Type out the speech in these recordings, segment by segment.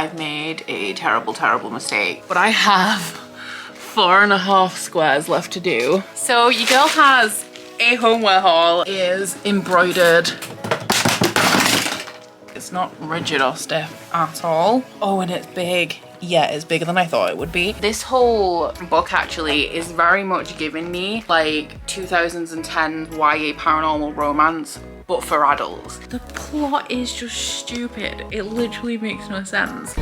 I've made a terrible, terrible mistake. But I have 4.5 squares left to do. So your girl has a homeware haul, is embroidered. It's not rigid or stiff at all. Oh, and it's big. Yeah, it's bigger than I thought it would be. This whole book actually is very much giving me like 2010 YA paranormal romance, but for adults. The plot is just stupid. It literally makes no sense.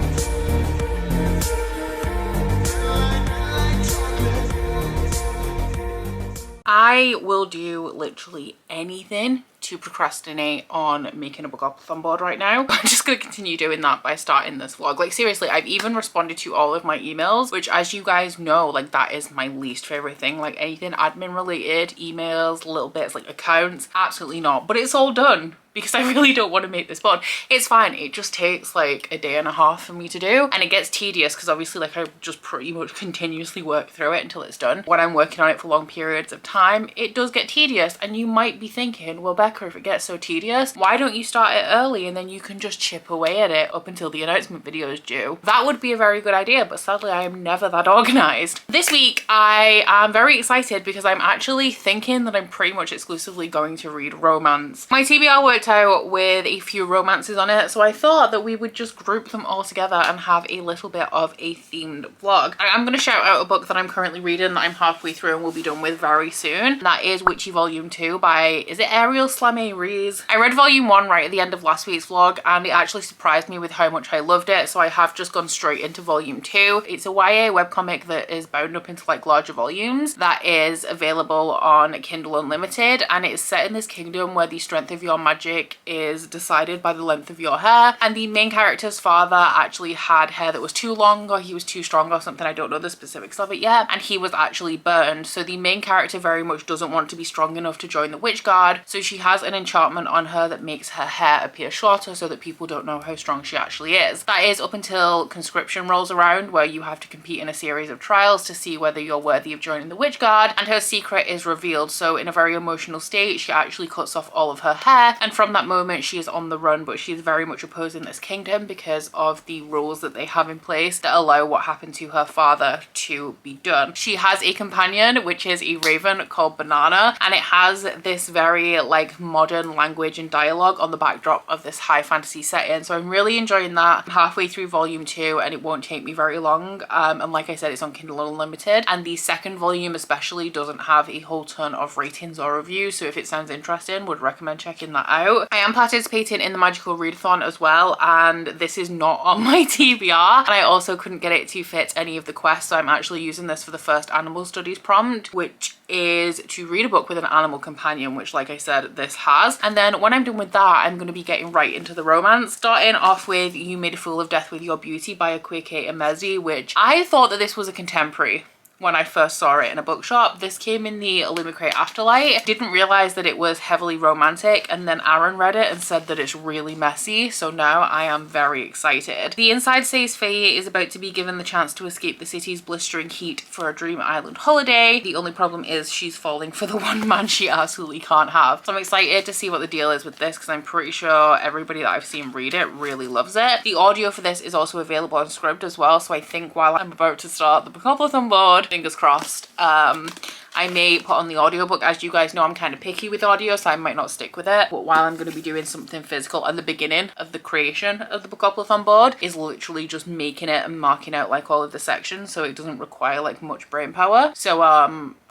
I will do literally anything to procrastinate on making a Bookopoly board right now. I'm just gonna continue doing that by starting this vlog. Like seriously, I've even responded to all of my emails, which as you guys know, like that is my least favorite thing. Like anything admin related, emails, little bits like accounts, absolutely not. But it's all done because I really don't want to make this board. It's fine, it just takes like a day and a half for me to do, and it gets tedious because obviously like I just pretty much continuously work through it until it's done. When I'm working on it for long periods of time, it does get tedious, and you might be thinking, well Becca, if it gets so tedious, why don't you start it early and then you can just chip away at it up until the announcement video is due? That would be a very good idea, but sadly I am never that organized. This week I am very excited because I'm actually thinking that I'm pretty much exclusively going to read romance. My TBR worked out with a few romances on it, so I thought that we would just group them all together and have a little bit of a themed vlog. I'm going to shout out a book that I'm currently reading that I'm halfway through and will be done with very soon. That is Witchy Volume 2 by, is it Ariel Slamé Rees? I read Volume 1 right at the end of last week's vlog and it actually surprised me with how much I loved it, so I have just gone straight into Volume 2. It's a YA webcomic that is bound up into like larger volumes that is available on Kindle Unlimited, and it's set in this kingdom where the strength of your magic is decided by the length of your hair, and the main character's father actually had hair that was too long or he was too strong or something. I don't know the specifics of it yet, and he was actually burned. So the main character very much doesn't want to be strong enough to join the witch guard, so she has an enchantment on her that makes her hair appear shorter so that people don't know how strong she actually is. That is up until conscription rolls around, where you have to compete in a series of trials to see whether you're worthy of joining the witch guard, and her secret is revealed. So in a very emotional state she actually cuts off all of her hair, and from that moment she is on the run, but she is very much opposing this kingdom because of the rules that they have in place that allow what happened to her father to be done. She has a companion, which is a raven called Banana, and it has this very like modern language and dialogue on the backdrop of this high fantasy setting. So I'm really enjoying that. I'm halfway through Volume 2 and it won't take me very long, and like I said, it's on Kindle Unlimited, and the second volume especially doesn't have a whole ton of ratings or reviews, so if it sounds interesting, would recommend checking that out. I am participating in the Magical Readathon as well, and this is not on my TBR, and I also couldn't get it to fit any of the quests, so I'm actually using this for the first animal studies prompt, which is to read a book with an animal companion, which like I said this has. And then when I'm done with that, I'm going to be getting right into the romance, starting off with You Made a Fool of Death with Your Beauty by Akwaeke Emezi, which I thought that this was a contemporary when I first saw it in a bookshop. This came in the Illumicrate Afterlight. Didn't realize that it was heavily romantic, and then Aaron read it and said that it's really messy, so now I am very excited. The inside says Faye is about to be given the chance to escape the city's blistering heat for a dream island holiday. The only problem is she's falling for the one man she absolutely can't have. So I'm excited to see what the deal is with this, because I'm pretty sure everybody that I've seen read it really loves it. The audio for this is also available on Scribd as well, so I think while I'm about to start the Bookopoly board, fingers crossed, I may put on the audiobook. As you guys know, I'm kind of picky with audio, so I might not stick with it, but while I'm going to be doing something physical, and the beginning of the creation of the Bookopoly board is literally just making it and marking out like all of the sections, so it doesn't require like much brain power. So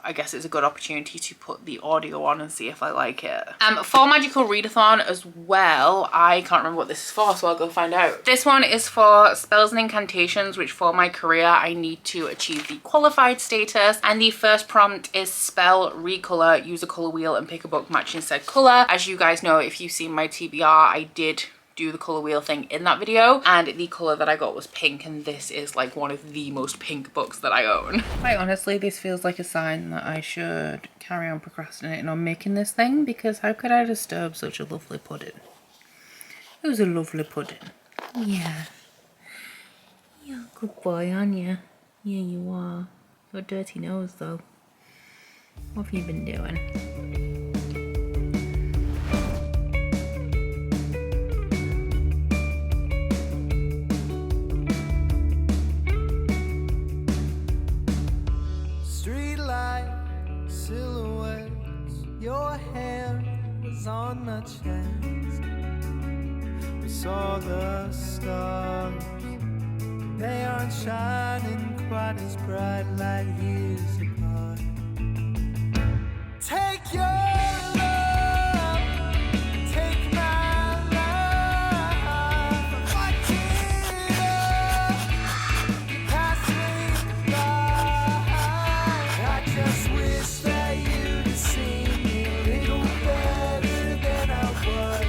I guess it's a good opportunity to put the audio on and see if I like it. For Magical Readathon as well, I can't remember what this is for, so I'll go find out. This one is for spells and incantations, which for my career I need to achieve the qualified status, and the first prompt is spell, recolor, use a color wheel and pick a book matching said color. As you guys know, if you've seen my TBR, I did do the color wheel thing in that video, and the color that I got was pink, and this is like one of the most pink books that I own. Quite honestly, this feels like a sign that I should carry on procrastinating on making this thing, because how could I disturb such a lovely pudding? It was a lovely pudding. Yeah. You're a good boy, aren't you? Yeah, you are. Your dirty nose though. What have you been doing? aren't shining quite as bright like years apart. Take your love, take my life. Fuck it up, pass me by. I just wish that you'd have seen me a little better than I was.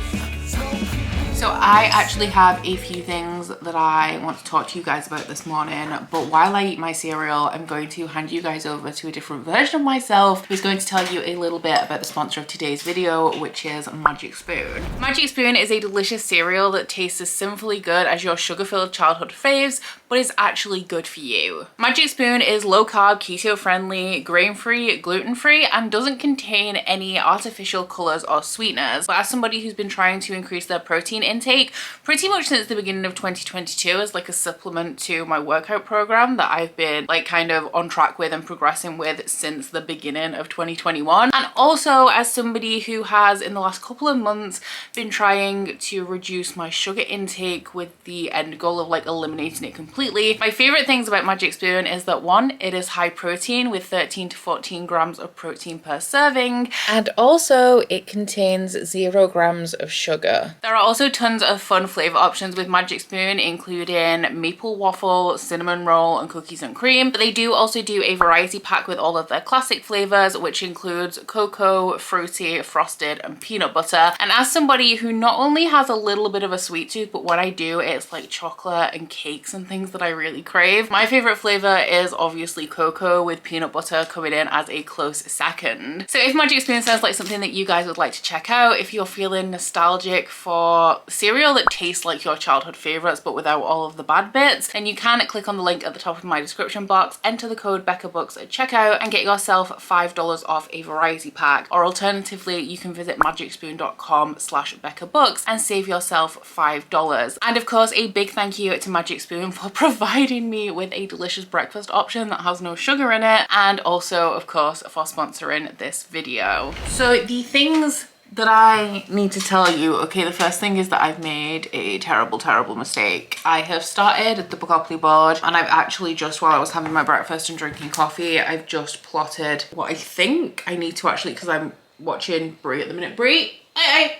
So I actually have a few things that I want to talk to you guys about this morning, but while I eat my cereal, I'm going to hand you guys over to a different version of myself who's going to tell you a little bit about the sponsor of today's video, which is Magic Spoon. Magic Spoon is a delicious cereal that tastes as sinfully good as your sugar-filled childhood faves, but is actually good for you. Magic Spoon is low-carb, keto-friendly, grain-free, gluten-free, and doesn't contain any artificial colors or sweeteners. But as somebody who's been trying to increase their protein intake pretty much since the beginning of 2022 as like a supplement to my workout program that I've been like kind of on track with and progressing with since the beginning of 2021, and also as somebody who has in the last couple of months been trying to reduce my sugar intake with the end goal of like eliminating it completely. My favorite things about Magic Spoon is that one, it is high protein with 13 to 14 grams of protein per serving, and also it contains 0 grams of sugar. There are also tons of fun flavor options with Magic Spoon, including maple waffle, cinnamon roll, and cookies and cream. But they do also do a variety pack with all of their classic flavors, which includes cocoa, fruity, frosted, and peanut butter. And as somebody who not only has a little bit of a sweet tooth, but when I do, it's like chocolate and cakes and things that I really crave. My favorite flavor is obviously cocoa, with peanut butter coming in as a close second. So if Magic Spoon sounds like something that you guys would like to check out, if you're feeling nostalgic for cereal that tastes like your childhood favorites but without all of the bad bits, then you can click on the link at the top of my description box, enter the code BeccaBooks at checkout, and get yourself $5 off a variety pack. Or alternatively, you can visit magicspoon.com/BeccaBooks and save yourself $5. And of course, a big thank you to Magic Spoon for providing me with a delicious breakfast option that has no sugar in it, and also of course for sponsoring this video. So the things that I need to tell you, okay, the first thing is that I've made a terrible mistake. I have started the Bookopoly board, and I've actually just, while I was having my breakfast and drinking coffee, I've just plotted what I think I need to actually, because I'm watching Brie at the minute. Brie, hey,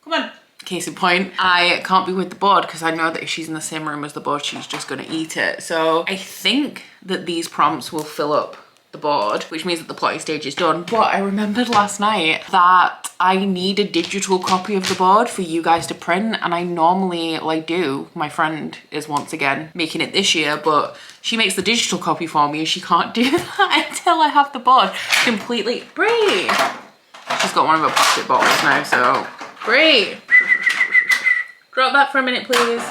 come on. Case in point, I can't be with the board because I know that if she's in the same room as the board, she's just gonna eat it. So I think that these prompts will fill up the board, which means that the plotting stage is done. But I remembered last night that I need a digital copy of the board for you guys to print, and I normally like do. My friend is once again making it this year, but she makes the digital copy for me and she can't do that until I have the board completely. Brie! She's got one of her plastic bottles now, so Brie! Drop that for a minute, please.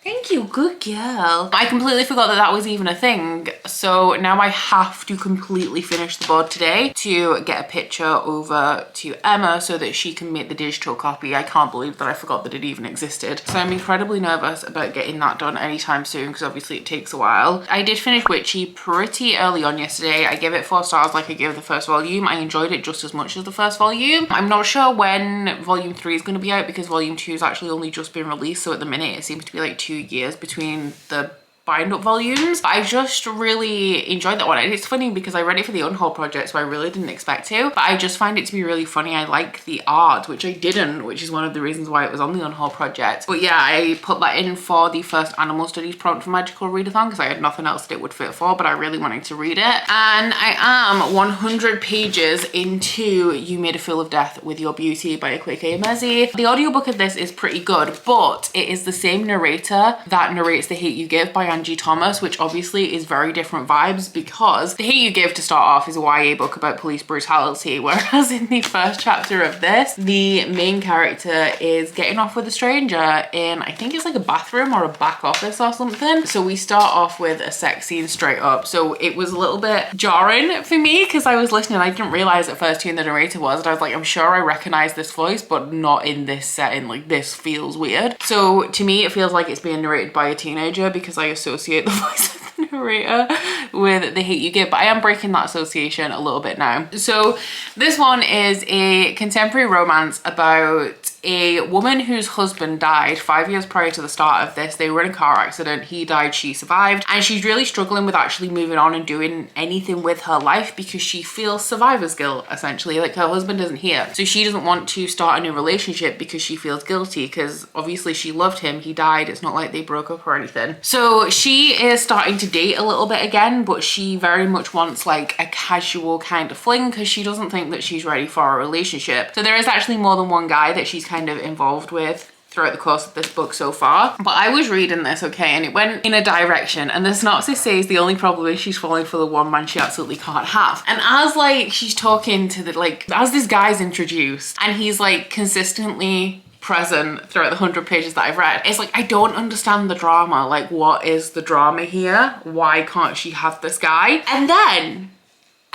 Thank you, good girl. I completely forgot that that was even a thing. So now I have to completely finish the board today to get a picture over to Emma so that she can make the digital copy. I can't believe that I forgot that it even existed. So I'm incredibly nervous about getting that done anytime soon because obviously it takes a while. I did finish Witchy pretty early on yesterday. I gave it 4 stars like I gave the first volume. I enjoyed it just as much as the first volume. I'm not sure when volume 3 is going to be out because volume 2 has actually only just been released. So at the minute it seems to be like 2 years between the bind up volumes. I just really enjoyed that one, and it's funny because I read it for the Unhaul project, so I really didn't expect to, but I just find it to be really funny. I like the art, which I didn't, which is one of the reasons why it was on the Unhaul project. But yeah, I put that in for the first animal studies prompt for Magical Readathon because I had nothing else that it would fit for, but I really wanted to read it. And I am 100 pages into You Made a Fool of Death with Your Beauty by Akwaeke Emezi. The audiobook of this is pretty good, but it is the same narrator that narrates The Hate You Give by Angie Thomas, which obviously is very different vibes because The Hate You Give, to start off, is a YA book about police brutality, whereas in the first chapter of this, the main character is getting off with a stranger in, I think it's like a bathroom or a back office or something. So we start off with a sex scene straight up. So it was a little bit jarring for me because I was listening. I didn't realize at first who the narrator was, and I was like, I'm sure I recognize this voice, but not in this setting. Like, this feels weird. So to me, it feels like it's being narrated by a teenager because I associate the voice of the narrator with The Hate You Give, but I am breaking that association a little bit now. So this one is a contemporary romance about a woman whose husband died 5 years prior to the start of this. They were in a car accident. He died, she survived. And she's really struggling with actually moving on and doing anything with her life because she feels survivor's guilt, essentially. Like her husband isn't here. So she doesn't want to start a new relationship because she feels guilty because obviously she loved him. He died. It's not like they broke up or anything. So she is starting to date a little bit again, but she very much wants like a casual kind of fling because she doesn't think that she's ready for a relationship. So there is actually more than one guy that she's kind of involved with throughout the course of this book so far. But I was reading this, okay, and it went in a direction, and the synopsis says the only problem is she's falling for the one man she absolutely can't have. And as like she's talking to the, like, as this guy's introduced and he's like consistently present throughout the 100 pages that I've read, it's like, I don't understand the drama. Like, what is the drama here? Why can't she have this guy?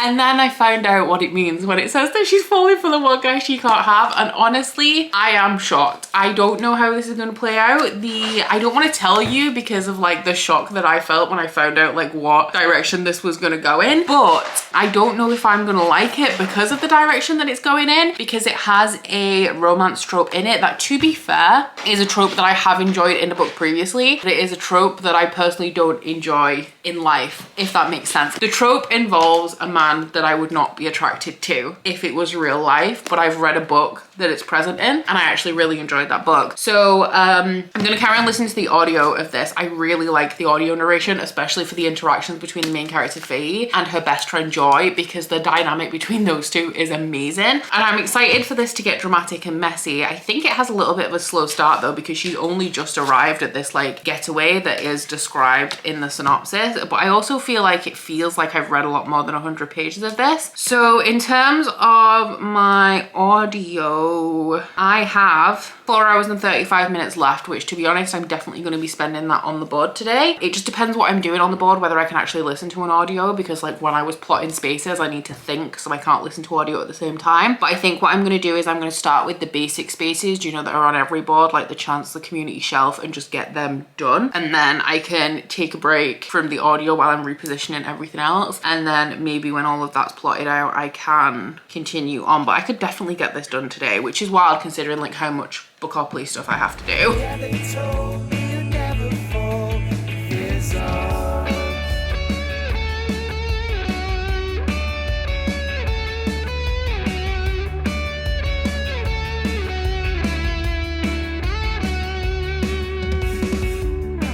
And then I found out what it means when it says that she's falling for the one guy she can't have. And honestly, I am shocked. I don't know how this is going to play out. I don't want to tell you because of like the shock that I felt when I found out like what direction this was going to go in. But I don't know if I'm going to like it because of the direction that it's going in, because it has a romance trope in it that, to be fair, is a trope that I have enjoyed in a book previously. But it is a trope that I personally don't enjoy in life, if that makes sense. The trope involves a man that I would not be attracted to if it was real life, but I've read a book that it's present in and I actually really enjoyed that book. So I'm gonna carry on listening to the audio of this. I really like the audio narration, especially for the interactions between the main character Faye and her best friend Joy, because the dynamic between those two is amazing. And I'm excited for this to get dramatic and messy. I think it has a little bit of a slow start though, because she's only just arrived at this like getaway that is described in the synopsis. But I also feel like it feels like I've read a lot more than 100 pages of this. So in terms of my audio, I have 4 hours and 35 minutes left, which, to be honest, I'm definitely going to be spending that on the board today. It just depends what I'm doing on the board, whether I can actually listen to an audio, because like when I was plotting spaces, I need to think, so I can't listen to audio at the same time. But I think what I'm going to do is I'm going to start with the basic spaces, do you know, that are on every board, like the Chancellor Community Shelf, and just get them done. And then I can take a break from the audio while I'm repositioning everything else. And then maybe when all of that's plotted out, I can continue on. But I could definitely get this done today, which is wild considering like how much Bookopoly stuff I have to do. Yeah, they told me you'd never fall. Here's all.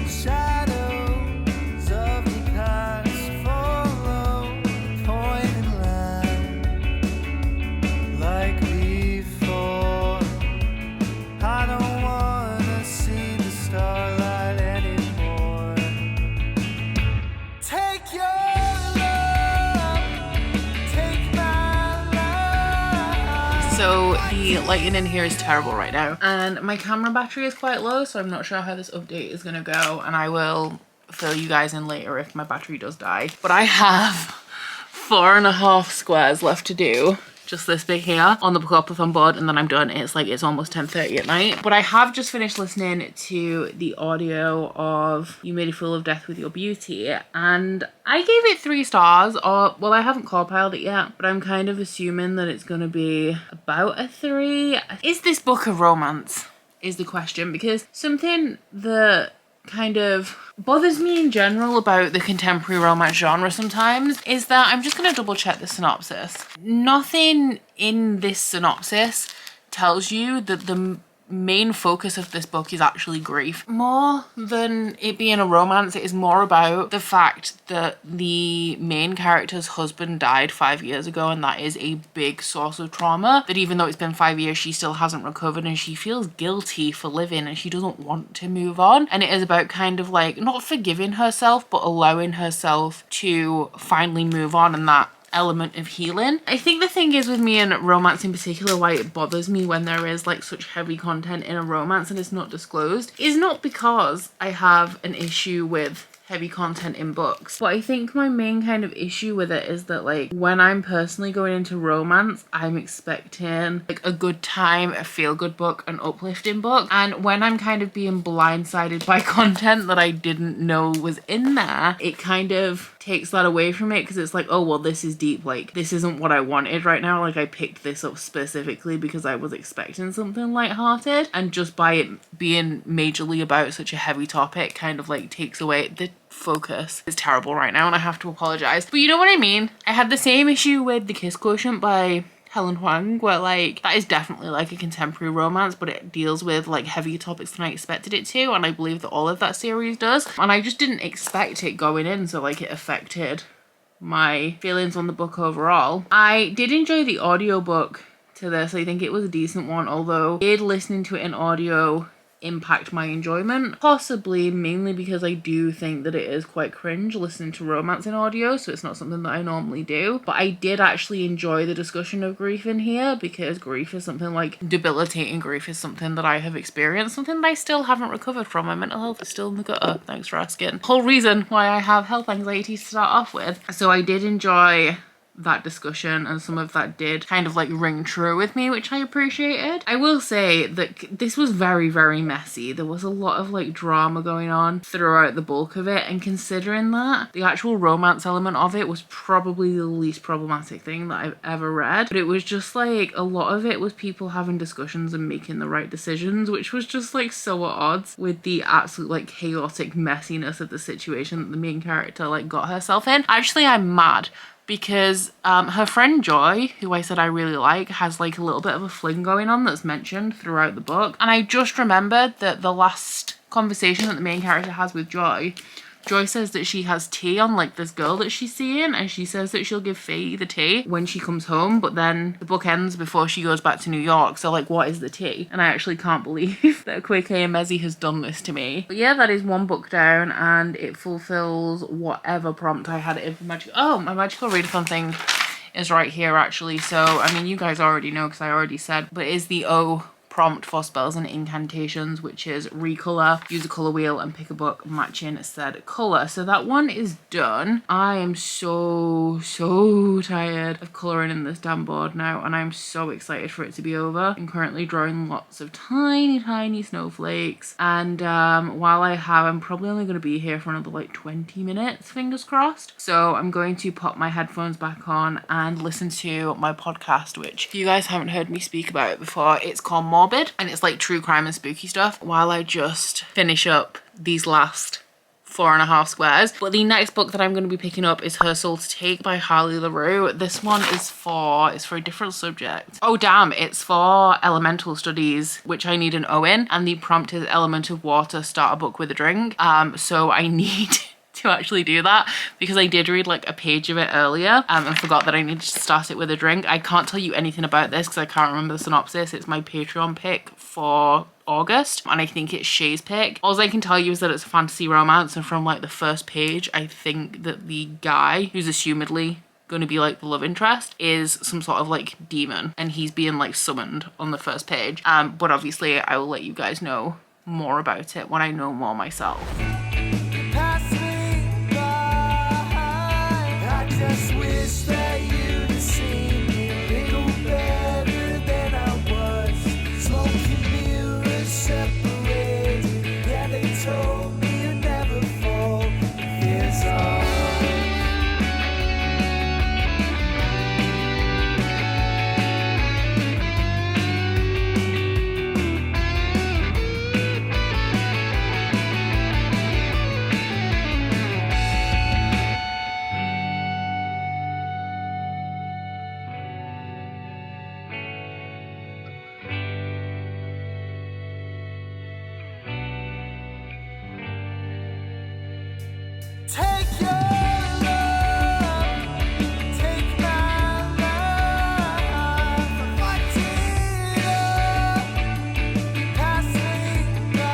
Shadows of the past follow, pointing line like before. I don't wanna see the starlight anymore. Take your love, take my life. So the lighting in here is terrible right now, and my camera battery is quite low, so I'm not sure how this update is gonna go, and I will fill you guys in later if my battery does die. But I have 4.5 squares left to do, just this big here on the Bookopoly board, and then I'm done. It's like, it's almost 10:30 at night. But I have just finished listening to the audio of You Made a Fool of Death with Your Beauty, and I gave it 3 stars, or, well, I haven't compiled it yet, but I'm kind of assuming that it's gonna be about a 3. Is this book a romance, is the question, because something that kind of bothers me in general about the contemporary romance genre sometimes is that, I'm just going to double check the synopsis. Nothing in this synopsis tells you that the main focus of this book is actually grief. More than it being a romance, it is more about the fact that the main character's husband died 5 years ago, and that is a big source of trauma, that even though it's been 5 years, she still hasn't recovered, and she feels guilty for living, and she doesn't want to move on. And it is about kind of like not forgiving herself, but allowing herself to finally move on, and that element of healing. I think the thing is with me and romance in particular, why it bothers me when there is like such heavy content in a romance and it's not disclosed, is not because I have an issue with heavy content in books. But I think my main kind of issue with it is that like when I'm personally going into romance, I'm expecting like a good time, a feel-good book, an uplifting book. And when I'm kind of being blindsided by content that I didn't know was in there, it kind of takes that away from it, because it's like, oh well, this is deep, like this isn't what I wanted right now. Like I picked this up specifically because I was expecting something lighthearted, and just by it being majorly about such a heavy topic kind of like takes away the focus. Is terrible right now and I have to apologize, but you know what I mean. I had the same issue with The Kiss Quotient by Helen Huang, where like that is definitely like a contemporary romance, but it deals with like heavier topics than I expected it to, and I believe that all of that series does, and I just didn't expect it going in, so like it affected my feelings on the book overall. I did enjoy the audiobook to this. I think it was a decent one, although did listening to it in audio impact my enjoyment, possibly mainly because I do think that it is quite cringe listening to romance in audio, so it's not something that I normally do. But I did actually enjoy the discussion of grief in here, because grief is something like debilitating grief is something that I have experienced, something that I still haven't recovered from. My mental health is still in the gutter, thanks for asking. Whole reason why I have health anxiety to start off with. So I did enjoy that discussion, and some of that did kind of like ring true with me, which I appreciated. I will say that this was very, very messy. There was a lot of like drama going on throughout the bulk of it, and considering that the actual romance element of it was probably the least problematic thing that I've ever read, but it was just like a lot of it was people having discussions and making the right decisions, which was just like so at odds with the absolute like chaotic messiness of the situation that the main character like got herself in. Actually, I'm mad because her friend Joy, who I said I really like, has like a little bit of a fling going on that's mentioned throughout the book. And I just remembered that the last conversation that the main character has with Joy, Joy says that she has tea on like this girl that she's seeing, and she says that she'll give Faye the tea when she comes home, but then the book ends before she goes back to New York, so like what is the tea? And I actually can't believe that Quake Mezzi has done this to me. But yeah, that is one book down, and it fulfills whatever prompt I had in for magical. Oh, my magical readathon thing is right here actually, so I mean you guys already know because I already said, but it is the O prompt for spells and incantations, which is recolor, use a color wheel, and pick a book matching said color. So that one is done. I am so tired of coloring in this damn board now, and I'm so excited for it to be over. I'm currently drawing lots of tiny snowflakes, and while I'm probably only going to be here for another like 20 minutes, fingers crossed. So I'm going to pop my headphones back on and listen to my podcast, which if you guys haven't heard me speak about it before, it's called Morbid, and it's like true crime and spooky stuff, while I just finish up these last 4.5 squares. But the next book that I'm going to be picking up is Her Soul to Take by Harley LaRue. This one is for a different subject. Oh damn, it's for elemental studies, which I need an O in, and the prompt is element of water, start a book with a drink. So I need to actually do that, because I did read like a page of it earlier and forgot that I needed to start it with a drink. I can't tell you anything about this because I can't remember the synopsis. It's my Patreon pick for August, and I think it's Shay's pick. All I can tell you is that it's a fantasy romance, and from like the first page, I think that the guy who's assumedly going to be like the love interest is some sort of like demon, and he's being like summoned on the first page. But obviously I will let you guys know more about it when I know more myself. Just wish that you'd have seen me a little better than I was. Smoking mirrors separated. Yeah, they told me you'd never fall. Fears all. Take your love, take my love, fight it up, pass me by.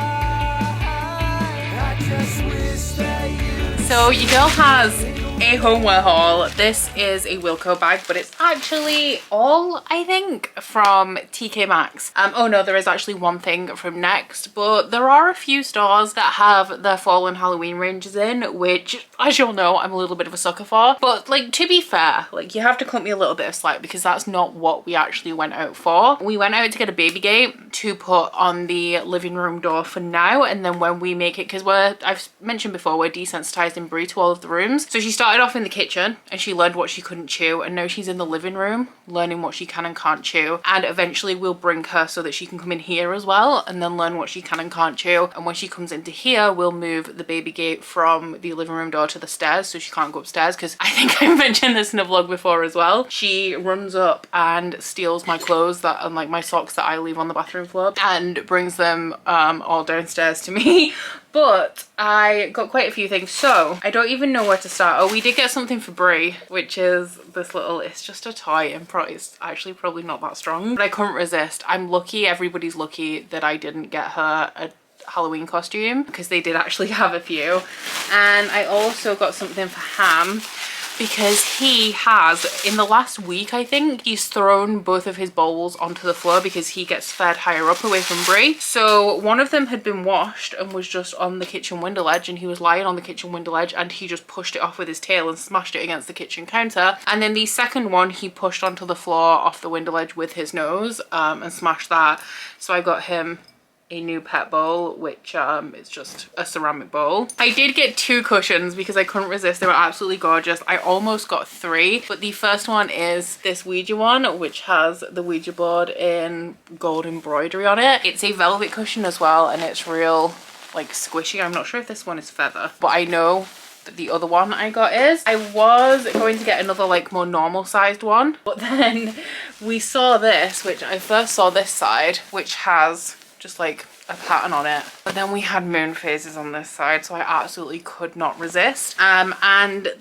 I just wish that you. So your girl has a homeware haul. This is a Wilco bag, but it's actually all, I think, from TK Maxx. Oh no, there is actually one thing from Next, but there are a few stores that have their fall and Halloween ranges in, which, as you'll know, I'm a little bit of a sucker for. But like, to be fair, like, you have to cut me a little bit of slack because that's not what we actually went out for. We went out to get a baby gate to put on the living room door for now, and then when we make it, because I've mentioned before, we're desensitizing Brie to all of the rooms. So she started off in the kitchen and she learned what she couldn't chew, and now she's in the living room learning what she can and can't chew, and eventually we'll bring her so that she can come in here as well and then learn what she can and can't chew. And when she comes into here, we'll move the baby gate from the living room door to the stairs so she can't go upstairs, because I think I mentioned this in a vlog before as well. She runs up and steals my clothes that and like my socks that I leave on the bathroom floor and brings them all downstairs to me. But I got quite a few things, so I don't even know where to start. Oh, we did get something for Brie, which is this little, it's just a toy, and it's actually probably not that strong, but I couldn't resist. I'm lucky, everybody's lucky that I didn't get her a Halloween costume, because they did actually have a few. And I also got something for Ham, because he has, in the last week I think, he's thrown both of his bowls onto the floor because he gets fed higher up away from Brie. So one of them had been washed and was just on the kitchen window ledge, and he was lying on the kitchen window ledge and he just pushed it off with his tail and smashed it against the kitchen counter. And then the second one he pushed onto the floor off the window ledge with his nose and smashed that. So I got him a new pet bowl, which is just a ceramic bowl. I did get 2 cushions because I couldn't resist. They were absolutely gorgeous. I almost got 3, but the first one is this Ouija one, which has the Ouija board in gold embroidery on it. It's a velvet cushion as well, and it's real like squishy. I'm not sure if this one is feather, but I know that the other one I got is. I was going to get another like more normal sized one, but then we saw this, which I first saw this side, which has just like a pattern on it, but then we had moon phases on this side, so I absolutely could not resist. And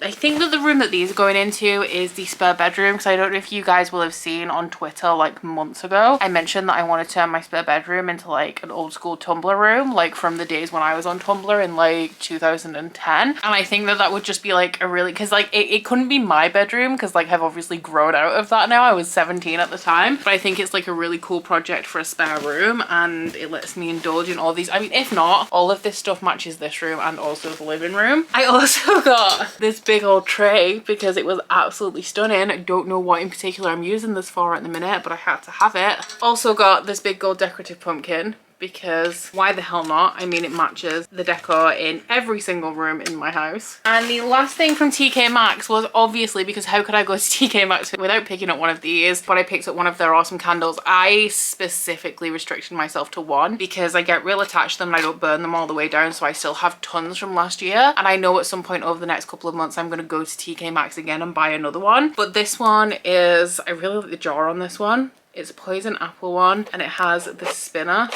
I think that the room that these are going into is the spare bedroom, because I don't know if you guys will have seen on Twitter like months ago I mentioned that I want to turn my spare bedroom into like an old school Tumblr room, like from the days when I was on Tumblr in like 2010. And I think that that would just be like a really, because like it couldn't be my bedroom because like I've obviously grown out of that now. I was 17 at the time, but I think it's like a really cool project for a spare room, and it lets me indulge in all these. I mean, if not, all of this stuff matches this room and also the living room. I also got this big old tray because it was absolutely stunning. I don't know what in particular I'm using this for at the minute, but I had to have it. Also got this big gold decorative pumpkin, because why the hell not? I mean, it matches the decor in every single room in my house. And the last thing from TK Maxx was obviously, because how could I go to TK Maxx without picking up one of these, but I picked up one of their awesome candles. I specifically restricted myself to one because I get real attached to them and I don't burn them all the way down, so I still have tons from last year. And I know at some point over the next couple of months I'm going to go to TK Maxx again and buy another one. But this one is, I really like the jar on this one. It's a poison apple one, and it has the spinner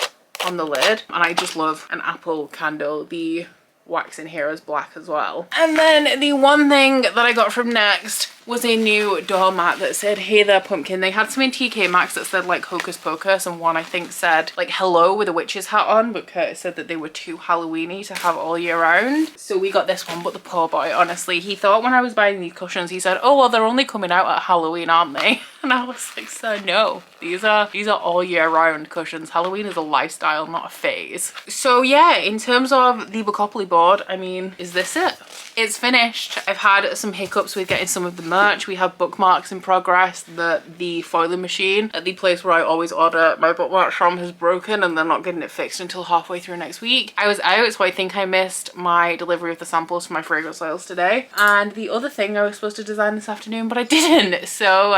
on the lid, and I just love an apple candle. The wax in here is black as well. And then the one thing that I got from Next was a new doormat that said, "Hey there, pumpkin." They had some in TK Maxx that said like Hocus Pocus, and one I think said like hello with a witch's hat on, but Curtis said that they were too Halloweeny to have all year round. So we got this one, but the poor boy, honestly, he thought when I was buying these cushions, he said, "Oh well, they're only coming out at Halloween, aren't they?" And I was like, "Sir, no. These are all year round cushions. Halloween is a lifestyle, not a phase." So yeah, in terms of the Bookopoly board, I mean, is this it? It's finished. I've had some hiccups with getting some of the merch. We have bookmarks in progress. The foiling machine at the place where I always order my bookmarks from has broken, and they're not getting it fixed until halfway through next week. I was out, so I think I missed my delivery of the samples for my fragrance oils today. And the other thing I was supposed to design this afternoon, but I didn't. So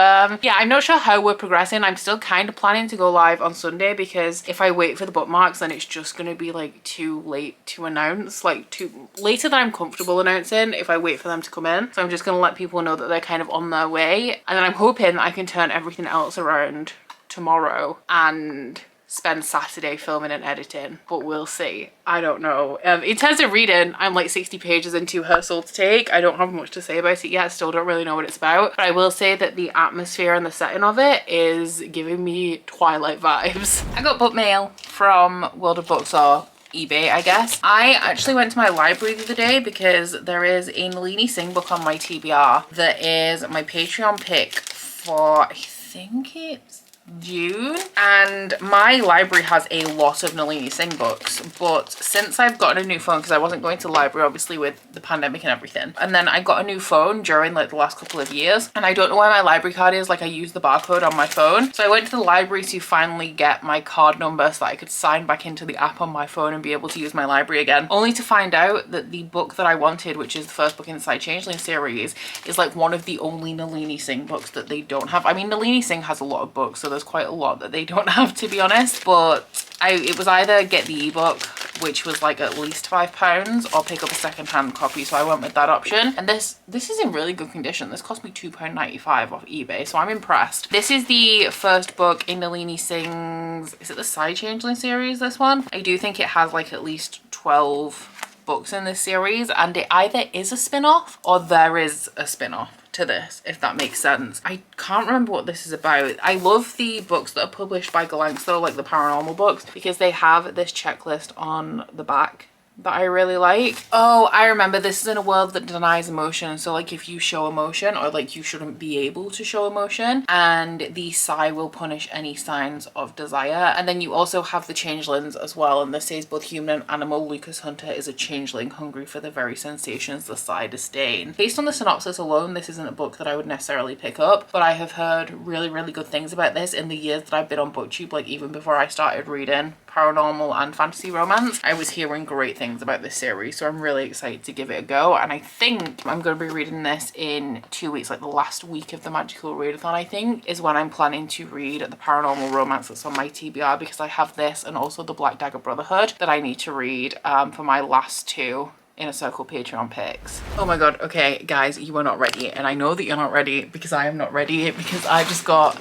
yeah, I'm not sure how we're progressing. I'm still kind of planning to go live on Sunday, because if I wait for the bookmarks, then it's just going to be like too late to announce, like too later than I'm comfortable announcing if I wait for them to come in. So I'm just going to let people know that they're kind of on their way, and then I'm hoping that I can turn everything else around tomorrow and spend Saturday filming and editing, but we'll see. I don't know. In terms of reading, I'm like 60 pages into Her Soul to Take. I don't have much to say about it yet. Still don't really know what it's about, but I will say that the atmosphere and the setting of it is giving me Twilight vibes. I got book mail from World of Books, or eBay, I guess. I actually went to my library the other day because there is a Nalini Singh book on my TBR that is my Patreon pick for, I think it's June, and my library has a lot of Nalini Singh books, but since I've gotten a new phone, because I wasn't going to the library obviously with the pandemic and everything, and then I got a new phone during like the last couple of years, and I don't know where my library card is. Like, I use the barcode on my phone, so I went to the library to finally get my card number so that I could sign back into the app on my phone and be able to use my library again, only to find out that the book that I wanted, which is the first book in the Side Changeling series, is like one of the only Nalini Singh books that they don't have. I mean, Nalini Singh has a lot of books, so there's quite a lot that they don't have, to be honest, but it was either get the ebook, which was like at least £5, or pick up a second-hand copy, so I went with that option. And this is in really good condition. This cost me £2.95 off eBay, so I'm impressed. This is the first book in Nalini Singh's, is it the Side Changeling series, this one? I do think it has like at least 12 books in this series, and it either is a spin-off or there is a spin-off to this, if that makes sense. I can't remember what this is about. I love the books that are published by Galanx though, like the paranormal books, because they have this checklist on the back that I really like. Oh, I remember, this is in a world that denies emotion. So like if you show emotion, or like you shouldn't be able to show emotion, and the sigh will punish any signs of desire. And then you also have the changelings as well, and this says both human and animal. Lucas Hunter is a changeling hungry for the very sensations the sigh disdain. Based on the synopsis alone, this isn't a book that I would necessarily pick up, but I have heard really, really good things about this in the years that I've been on BookTube. Like even before I started reading paranormal and fantasy romance, I was hearing great things about this series, so I'm really excited to give it a go. And I think I'm going to be reading this in 2 weeks, like the last week of the magical readathon, I think, is when I'm planning to read the paranormal romance that's on my TBR, because I have this and also the Black Dagger Brotherhood that I need to read for my last two Inner Circle Patreon picks. Oh my god, okay guys, you are not ready, and I know that you're not ready because I am not ready, because I just got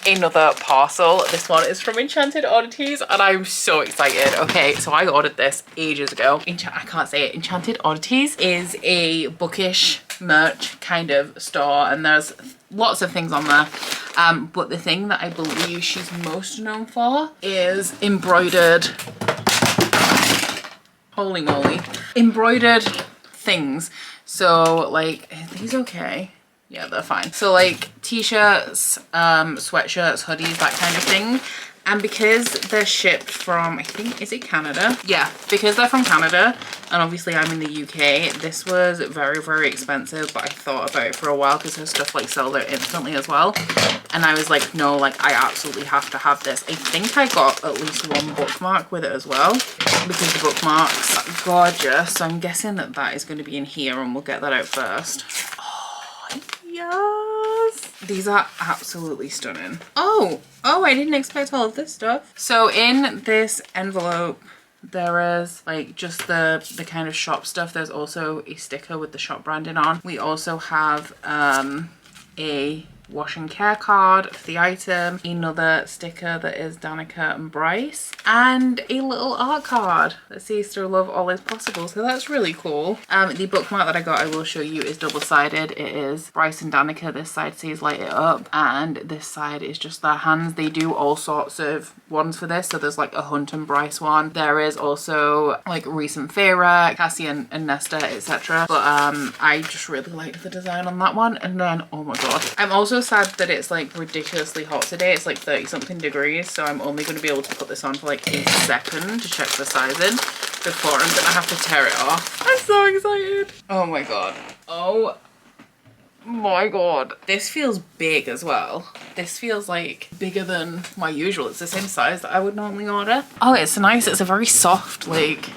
another parcel. This one is from Enchanted Oddities and I'm so excited. Okay, so I ordered this ages ago. I can't say it. Enchanted Oddities is a bookish merch kind of store, and there's lots of things on there. But the thing that I believe she's most known for is embroidered, holy moly, embroidered things. So like, are these okay? Yeah, they're fine. So like t-shirts, sweatshirts, hoodies, that kind of thing. And because they're shipped from, I think, is it Canada? Yeah, because they're from Canada, and obviously I'm in the UK, this was very, very expensive, but I thought about it for a while because her stuff like sells out instantly as well. And I was like, no, like I absolutely have to have this. I think I got at least one bookmark with it as well, because the bookmarks are gorgeous. So I'm guessing that that is going to be in here, and we'll get that out first. Yes, these are absolutely stunning. Oh, I didn't expect all of this stuff. So in this envelope there is like just the kind of shop stuff. There's also a sticker with the shop branding on. We also have a wash and care card for the item, another sticker that is Danica and Bryce, and a little art card that says through love all is possible. So that's really cool. The bookmark that I got, I will show you, is double-sided. It is Bryce and Danica. This side says light it up, and this side is just their hands. They do all sorts of ones for this. So there's like a Hunt and Bryce one. There is also like Reese and Feyre, Cassie and Nesta, etc. But I just really liked the design on that one. And then, oh my god, I'm also sad that it's like ridiculously hot today. It's like 30 something degrees, so I'm only going to be able to put this on for like a second to check the sizing before I'm gonna have to tear it off. I'm so excited. Oh my god. Oh my god. This feels big as well. This feels like bigger than my usual. It's the same size that I would normally order. Oh, it's nice. It's a very soft like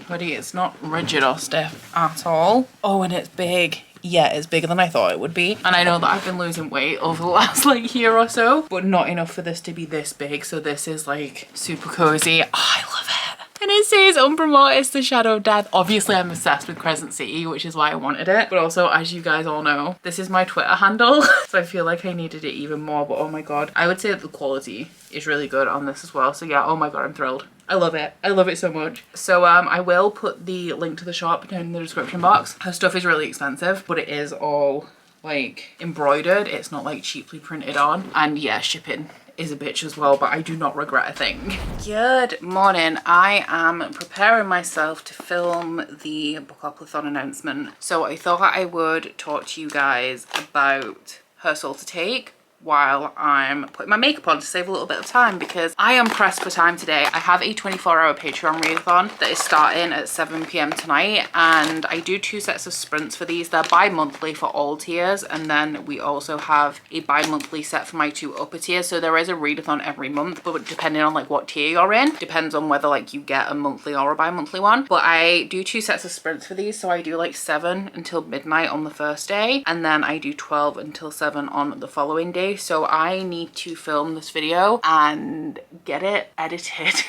hoodie. It's not rigid or stiff at all. Oh, and it's big. Yeah, it's bigger than I thought it would be. And I know that I've been losing weight over the last like year or so, but not enough for this to be this big. So this is like super cozy. Oh, I love it. And it says Umbra Mortis, the Shadow of Death. Obviously I'm obsessed with Crescent City, which is why I wanted it. But also, as you guys all know, this is my Twitter handle. So I feel like I needed it even more, but oh my god. I would say that the quality is really good on this as well. So yeah, oh my god, I'm thrilled. I love it. I love it so much. So I will put the link to the shop down in the description box. Her stuff is really expensive, but it is all like embroidered. It's not like cheaply printed on. And yeah, shipping is a bitch as well, but I do not regret a thing. Good morning. I am preparing myself to film the Bookopoly announcement. So I thought I would talk to you guys about her soul to take while I'm putting my makeup on to save a little bit of time, because I am pressed for time today. I have a 24-hour Patreon readathon that is starting at 7 p.m. tonight, and I do 2 sets of sprints for these. They're bi-monthly for all tiers, and then we also have a bi-monthly set for my 2 upper tiers. So there is a readathon every month, but depending on like what tier you're in, depends on whether like you get a monthly or a bi-monthly one. But I do 2 sets of sprints for these, so I do like 7 until midnight on the first day, and then I do 12 until 7 on the following day. So I need to film this video and get it edited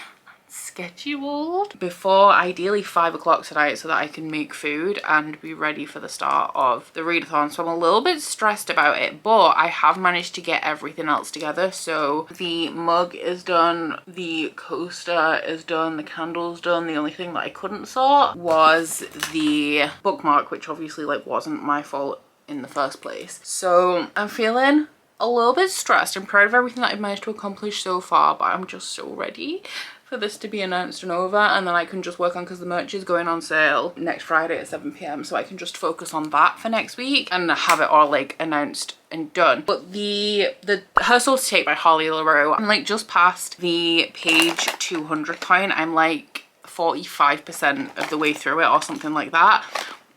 scheduled before ideally 5 o'clock tonight, so that I can make food and be ready for the start of the readathon. So I'm a little bit stressed about it, but I have managed to get everything else together. So the mug is done, the coaster is done, the candle's done. The only thing that I couldn't sort was the bookmark, which obviously like wasn't my fault in the first place. So I'm feeling a little bit stressed. I'm proud of everything that I've managed to accomplish so far, but I'm just so ready for this to be announced and over, and then I can just work on, because the merch is going on sale next Friday at 7 p.m, so I can just focus on that for next week and have it all like announced and done. But the Her Soul to Take by Holly LaRue, I'm like just past the page 200 point. I'm like 45% of the way through it or something like that.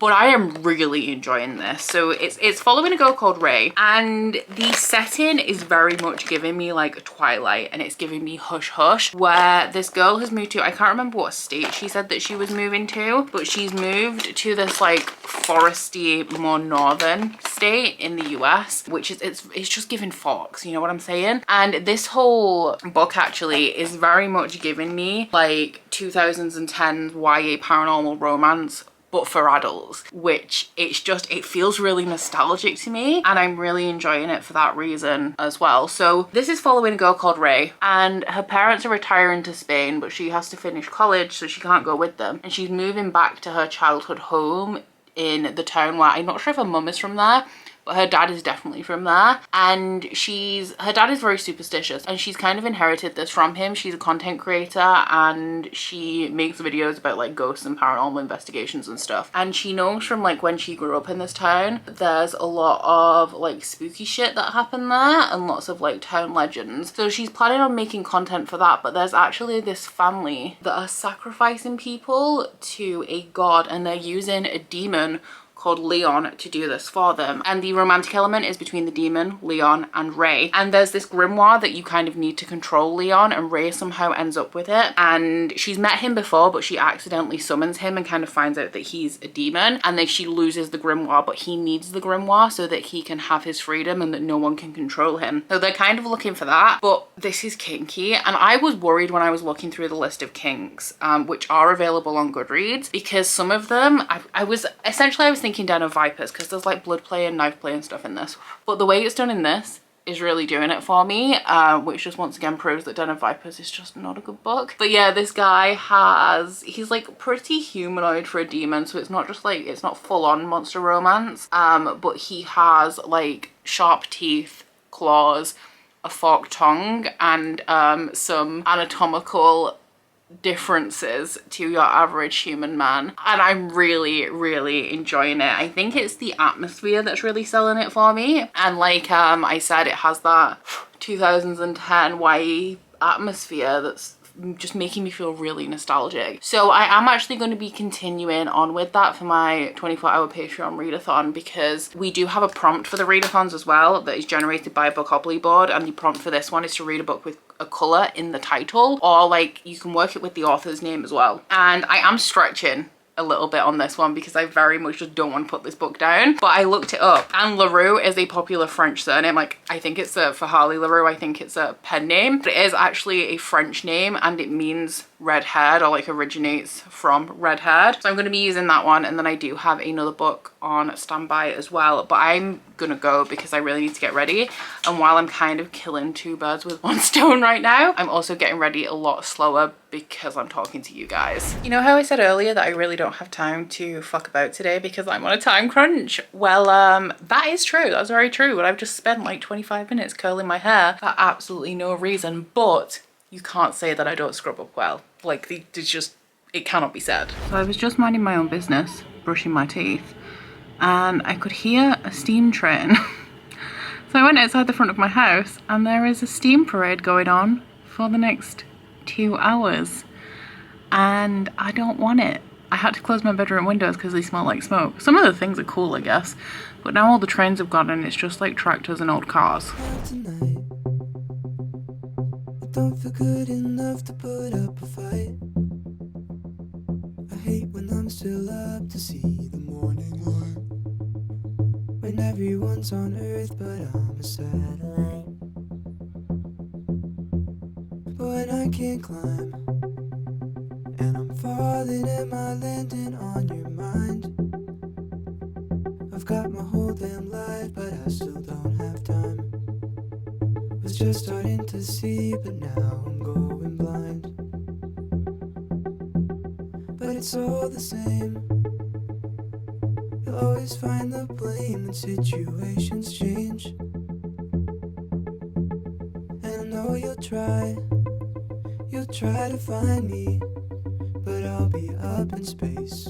But I am really enjoying this. So it's following a girl called Ray, and the setting is very much giving me like Twilight, and it's giving me Hush Hush, where this girl has moved to, I can't remember what state she said that she was moving to, but she's moved to this like foresty, more northern state in the US, which is it's just giving Fox, you know what I'm saying? And this whole book actually is very much giving me like 2010s YA paranormal romance, but for adults, which it feels really nostalgic to me, and I'm really enjoying it for that reason as well. So this is following a girl called Ray, and her parents are retiring to Spain, but she has to finish college, so she can't go with them, and she's moving back to her childhood home in the town where, I'm not sure if her mum is from there, but her dad is definitely from there. And her dad is very superstitious, and she's kind of inherited this from him. She's a content creator, and she makes videos about like ghosts and paranormal investigations and stuff. And she knows from like when she grew up in this town, there's a lot of like spooky shit that happened there, and lots of like town legends. So she's planning on making content for that, but there's actually this family that are sacrificing people to a god, and they're using a demon called Leon to do this for them. And the romantic element is between the demon, Leon, and Ray. And there's this grimoire that you kind of need to control Leon, and Ray somehow ends up with it. And she's met him before, but she accidentally summons him and kind of finds out that he's a demon. And then she loses the grimoire, but he needs the grimoire so that he can have his freedom and that no one can control him. So they're kind of looking for that, but this is kinky. And I was worried when I was looking through the list of kinks, which are available on Goodreads, because some of them, I was thinking Den of Vipers, because there's like blood play and knife play and stuff in this, but the way it's done in this is really doing it for me, which just once again proves that Den of Vipers is just not a good book. But yeah, this guy he's like pretty humanoid for a demon, so it's not just like, it's not full-on monster romance, but he has like sharp teeth, claws, a forked tongue, and some anatomical differences to your average human man, and I'm really enjoying it. I think it's the atmosphere that's really selling it for me, and like I said, it has that 2010 YA atmosphere that's just making me feel really nostalgic. So I am actually going to be continuing on with that for my 24-hour Patreon readathon, because we do have a prompt for the readathons as well that is generated by a Bookopoly board, and the prompt for this one is to read a book with a colour in the title, or like you can work it with the author's name as well. And I am stretching a little bit on this one because I very much just don't want to put this book down, but I looked it up, and LaRue is a popular French surname. Like, I think it's for Harley LaRue, I think it's a pen name, but it is actually a French name, and it means red-haired, or like originates from red-haired. So I'm going to be using that one, and then I do have another book on standby as well, but I'm gonna go because I really need to get ready. And while I'm kind of killing two birds with one stone right now, I'm also getting ready a lot slower because I'm talking to you guys. You know how I said earlier that I really don't have time to fuck about today because I'm on a time crunch? Well, that is true. That's very true. But I've just spent like 25 minutes curling my hair for absolutely no reason. But you can't say that I don't scrub up well. Like, it's just, it cannot be said. So I was just minding my own business, brushing my teeth, and I could hear a steam train. So I went outside the front of my house and there is a steam parade going on for the next 2 hours, and I don't want it. I had to close my bedroom windows because they smell like smoke. Some of the things are cool, I guess, but now all the trains have gone and it's just like tractors and old cars. Tonight, I don't feel good enough to put up a fight. I hate when I'm still up to see the morning light. When everyone's on Earth but I'm a satellite. But when I can't climb and I'm falling, am I landing on your mind? I've got my whole damn life but I still don't have time. Was just starting to see but now I'm going blind. But it's all the same. You'll always find the blame when situations change. And I know you'll try to find me, but I'll be up in space.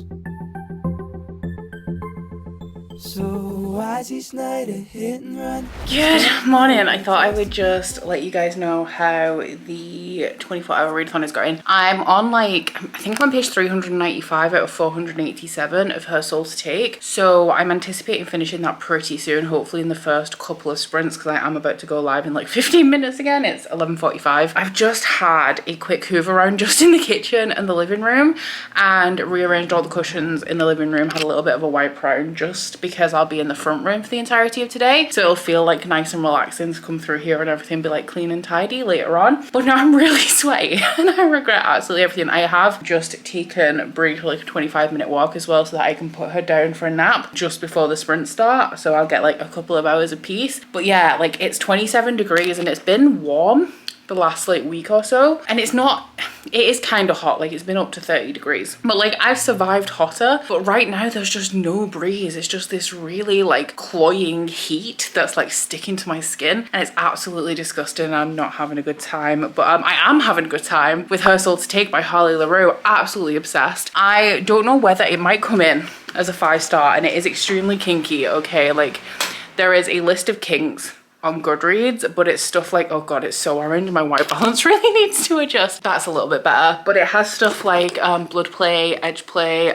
So why's each night a hit and run? Good morning. I thought I would just let you guys know how the 24-hour readathon is going. I'm on like, I think I'm on page 395 out of 487 of Her Soul to Take. So I'm anticipating finishing that pretty soon, hopefully in the first couple of sprints, because I am about to go live in like 15 minutes again. It's 11:45. I've just had a quick hoover around just in the kitchen and the living room and rearranged all the cushions in the living room, had a little bit of a wipe round just because I'll be in the front room for the entirety of today, so it'll feel like nice and relaxing to come through here and everything be like clean and tidy later on. But now I'm really sweaty and I regret absolutely everything. I have just taken Brie for like a 25-minute walk as well so that I can put her down for a nap just before the sprint start, so I'll get like a couple of hours of peace. But yeah, like it's 27 degrees and it's been warm the last like week or so, and it is kind of hot, like it's been up to 30 degrees, but like I've survived hotter, but right now there's just no breeze. It's just this really like cloying heat that's like sticking to my skin, and it's absolutely disgusting. I'm not having a good time, but I am having a good time with Her Soul to Take by Harley LaRue. Absolutely obsessed. I don't know whether it might come in as a 5-star, and it is extremely kinky. Okay, like there is a list of kinks on Goodreads, but it's stuff like, oh god, it's so orange, my white balance really needs to adjust. That's a little bit better, but it has stuff like blood play, edge play,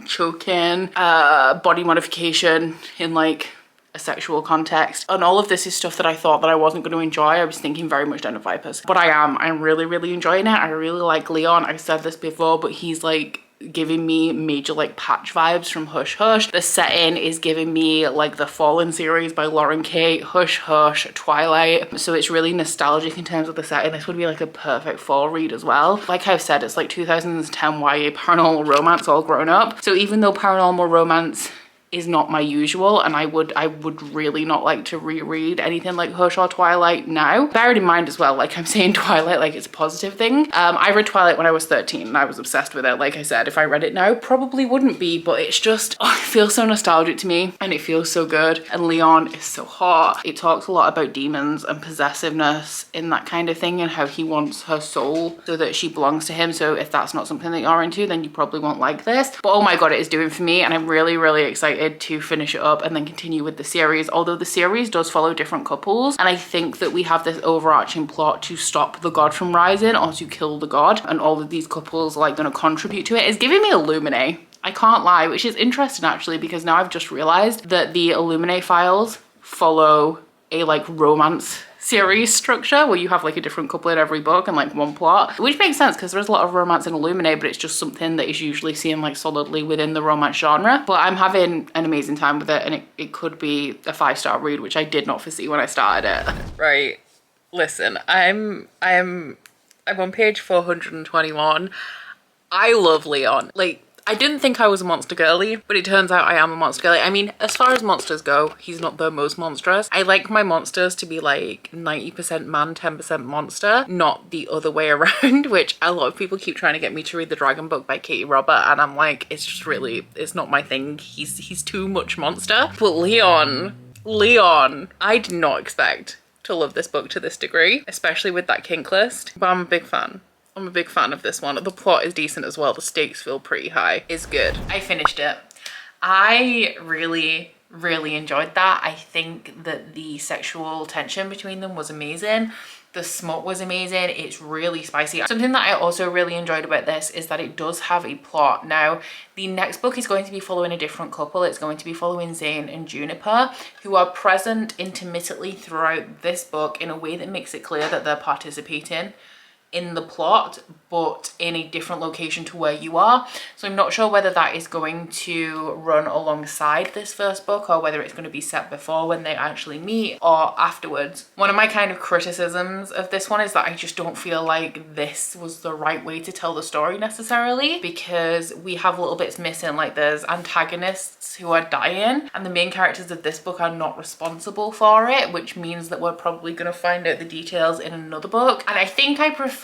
choking, body modification in like a sexual context, and all of this is stuff that I thought that I wasn't going to enjoy. I was thinking very much Den of Vipers, but I'm really enjoying it. I really like Leon. I've said this before, but he's like giving me major like Patch vibes from Hush Hush. The setting is giving me like the Fallen series by Lauren Kate, Hush Hush, Twilight, so it's really nostalgic in terms of the setting. This would be like a perfect fall read as well. Like I've said, it's like 2010 YA paranormal romance all grown up, so even though paranormal romance is not my usual, and I would really not like to reread anything like Hush or Twilight now. Bearing in mind as well, like I'm saying Twilight like it's a positive thing. I read Twilight when I was 13 and I was obsessed with it. Like I said, if I read it now, probably wouldn't be, but it's just, oh, it feels so nostalgic to me and it feels so good. And Leon is so hot. It talks a lot about demons and possessiveness in that kind of thing, and how he wants her soul so that she belongs to him. So if that's not something that you're into, then you probably won't like this. But oh my god, it is doing for me, and I'm really excited to finish it up and then continue with the series, although the series does follow different couples, and I think that we have this overarching plot to stop the god from rising or to kill the god, and all of these couples are like going to contribute to it. It's giving me Illuminate, I can't lie, which is interesting actually, because now I've just realized that the Illuminate files follow a like romance series structure where you have like a different couple in every book and like one plot, which makes sense because there's a lot of romance in Illuminate, but it's just something that is usually seen like solidly within the romance genre. But I'm having an amazing time with it, and it could be a 5-star read, which I did not foresee when I started it. Right, listen, I'm on page 421. I love Leon. Like, I didn't think I was a monster girly, but it turns out I am a monster girly. I mean, as far as monsters go, he's not the most monstrous. I like my monsters to be like 90% man, 10% monster, not the other way around, which a lot of people keep trying to get me to read the Dragon book by Katie Robert, and I'm like, it's just really, it's not my thing. He's too much monster. But Leon, I did not expect to love this book to this degree, especially with that kink list, but I'm a big fan. I'm a big fan of this one. The plot is decent as well. The stakes feel pretty high. It's good. I finished it. I really enjoyed that. I think that the sexual tension between them was amazing. The smut was amazing. It's really spicy. Something that I also really enjoyed about this is that it does have a plot. Now, the next book is going to be following a different couple. It's going to be following Zane and Juniper, who are present intermittently throughout this book in a way that makes it clear that they're participating in the plot, but in a different location to where you are. So I'm not sure whether that is going to run alongside this first book or whether it's going to be set before when they actually meet or afterwards. One of my kind of criticisms of this one is that I just don't feel like this was the right way to tell the story necessarily, because we have little bits missing, like there's antagonists who are dying and the main characters of this book are not responsible for it, which means that we're probably going to find out the details in another book. And I think I prefer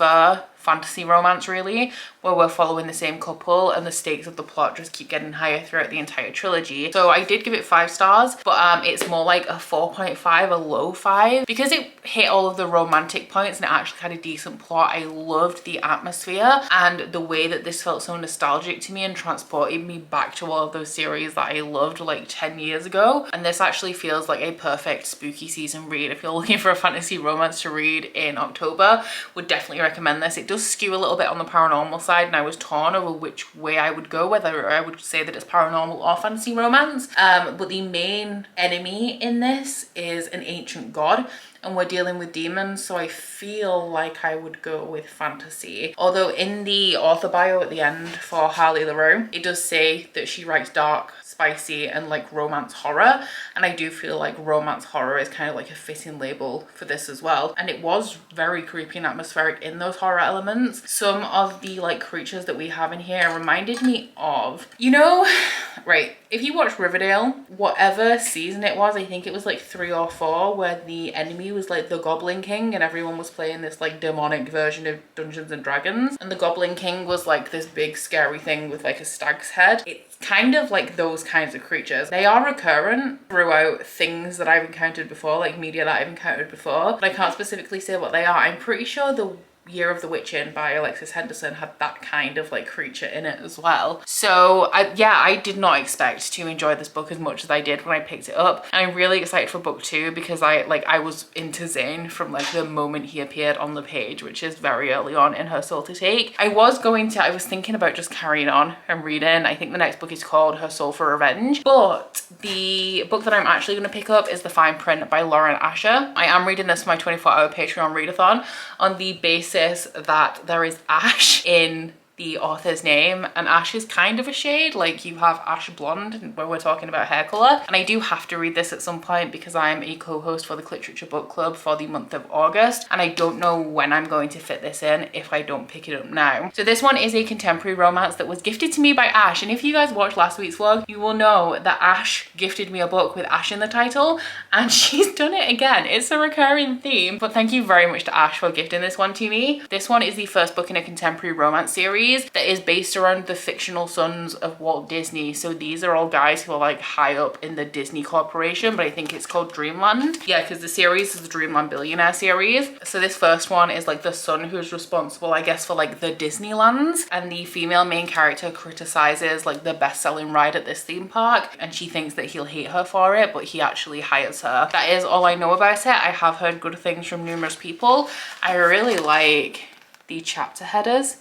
fantasy romance, really, where we're following the same couple and the stakes of the plot just keep getting higher throughout the entire trilogy. So I did give it 5 stars, but it's more like a 4.5, a low 5, because it hit all of the romantic points and it actually had a decent plot. I loved the atmosphere and the way that this felt so nostalgic to me and transported me back to all of those series that I loved like 10 years ago. And this actually feels like a perfect spooky season read. If you're looking for a fantasy romance to read in October, would definitely recommend this. It does skew a little bit on the paranormal side, and I was torn over which way I would go, whether I would say that it's paranormal or fantasy romance. But the main enemy in this is an ancient god, and we're dealing with demons, so I feel like I would go with fantasy. Although in the author bio at the end for Harley LaRue, it does say that she writes dark, spicy, and like romance horror, and I do feel like romance horror is kind of like a fitting label for this as well. And it was very creepy and atmospheric in those horror elements. Some of the like creatures that we have in here reminded me of, you know, right, if you watch Riverdale, whatever season it was, I think it was like 3 or 4, where the enemy was like the Goblin King and everyone was playing this like demonic version of Dungeons and Dragons, and the Goblin King was like this big scary thing with like a stag's head. It's kind of like those kinds of creatures. They are recurrent throughout things that I've encountered before, like media that I've encountered before, but I can't specifically say what they are. I'm pretty sure the Year of the Witching by Alexis Henderson had that kind of like creature in it as well. So I did not expect to enjoy this book as much as I did when I picked it up, and I'm really excited for book 2 because I was into Zane from like the moment he appeared on the page, which is very early on in Her Soul to Take. I was thinking about just carrying on and reading. I think the next book is called Her Soul for Revenge, but the book that I'm actually going to pick up is The Fine Print by Lauren Asher. I am reading this for my 24-hour Patreon readathon on the basis that there is ash in the author's name, and ash is kind of a shade. Like you have ash blonde when we're talking about hair color, and I do have to read this at some point because I'm a co-host for the Literature Book Club for the month of August, and I don't know when I'm going to fit this in if I don't pick it up now. So this one is a contemporary romance that was gifted to me by Ash, and if you guys watched last week's vlog, you will know that Ash gifted me a book with Ash in the title, and she's done it again. It's a recurring theme, but thank you very much to Ash for gifting this one to me. This one is the first book in a contemporary romance series that is based around the fictional sons of Walt Disney. So these are all guys who are like high up in the Disney Corporation, but I think it's called Dreamland. Yeah, because the series is the Dreamland Billionaire series. So this first one is like the son who's responsible, I guess, for like the Disneylands, and the female main character criticizes like the best-selling ride at this theme park, and she thinks that he'll hate her for it, but he actually hires her. That is all I know about it. I have heard good things from numerous people. I really like the chapter headers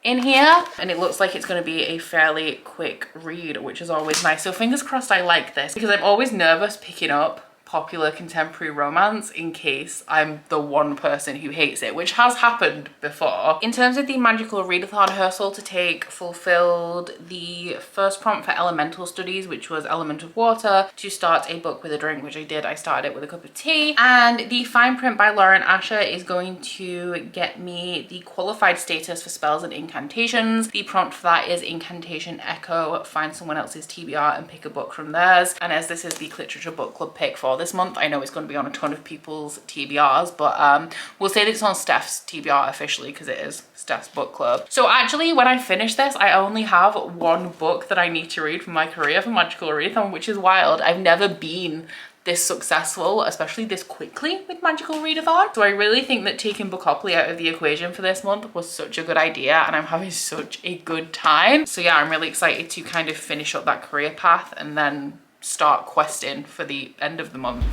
in here, and it looks like it's going to be a fairly quick read, which is always nice. So fingers crossed I like this, because I'm always nervous picking up popular contemporary romance in case I'm the one person who hates it, which has happened before. In terms of the magical readathon, her soul to take fulfilled the first prompt for elemental studies, which was element of water, to start a book with a drink, which I did. I started it with a cup of tea. And the fine print by Lauren Asher is going to get me the qualified status for spells and incantations. The prompt for that is incantation echo, find someone else's TBR and pick a book from theirs. And as this is the literature book club pick for this month, I know it's going to be on a ton of people's TBRs, but we'll say that it's on Steph's TBR officially because it is Steph's book club. So actually, when I finish this, I only have one book that I need to read for my career for Magical Readathon, which is wild. I've never been this successful, especially this quickly with Magical Readathon. So I really think that taking Bookopoly out of the equation for this month was such a good idea, and I'm having such a good time. So yeah, I'm really excited to kind of finish up that career path and then start questing for the end of the month.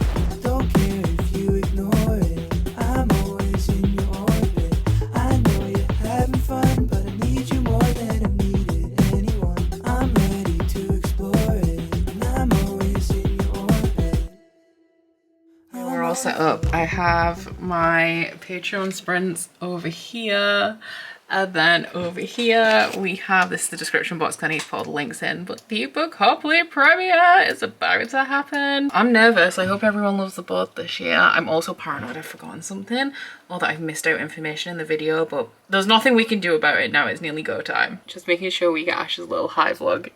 Don't care if you ignore it. I'm always in your orbit. I know you're having fun, but I need you more than I've needed anyone. I'm ready to explore it, and I'm always in your orbit. We're all set up. I have my Patreon sprints over here. And then over here we have, this is the description box, I need to put all the links in, but the Bookopoly premiere is about to happen. I'm nervous. I hope everyone loves the book this year. I'm also paranoid I've forgotten something or that I've missed out information in the video, but there's nothing we can do about it now. It's nearly go time. Just making sure we get Ash's little high vlog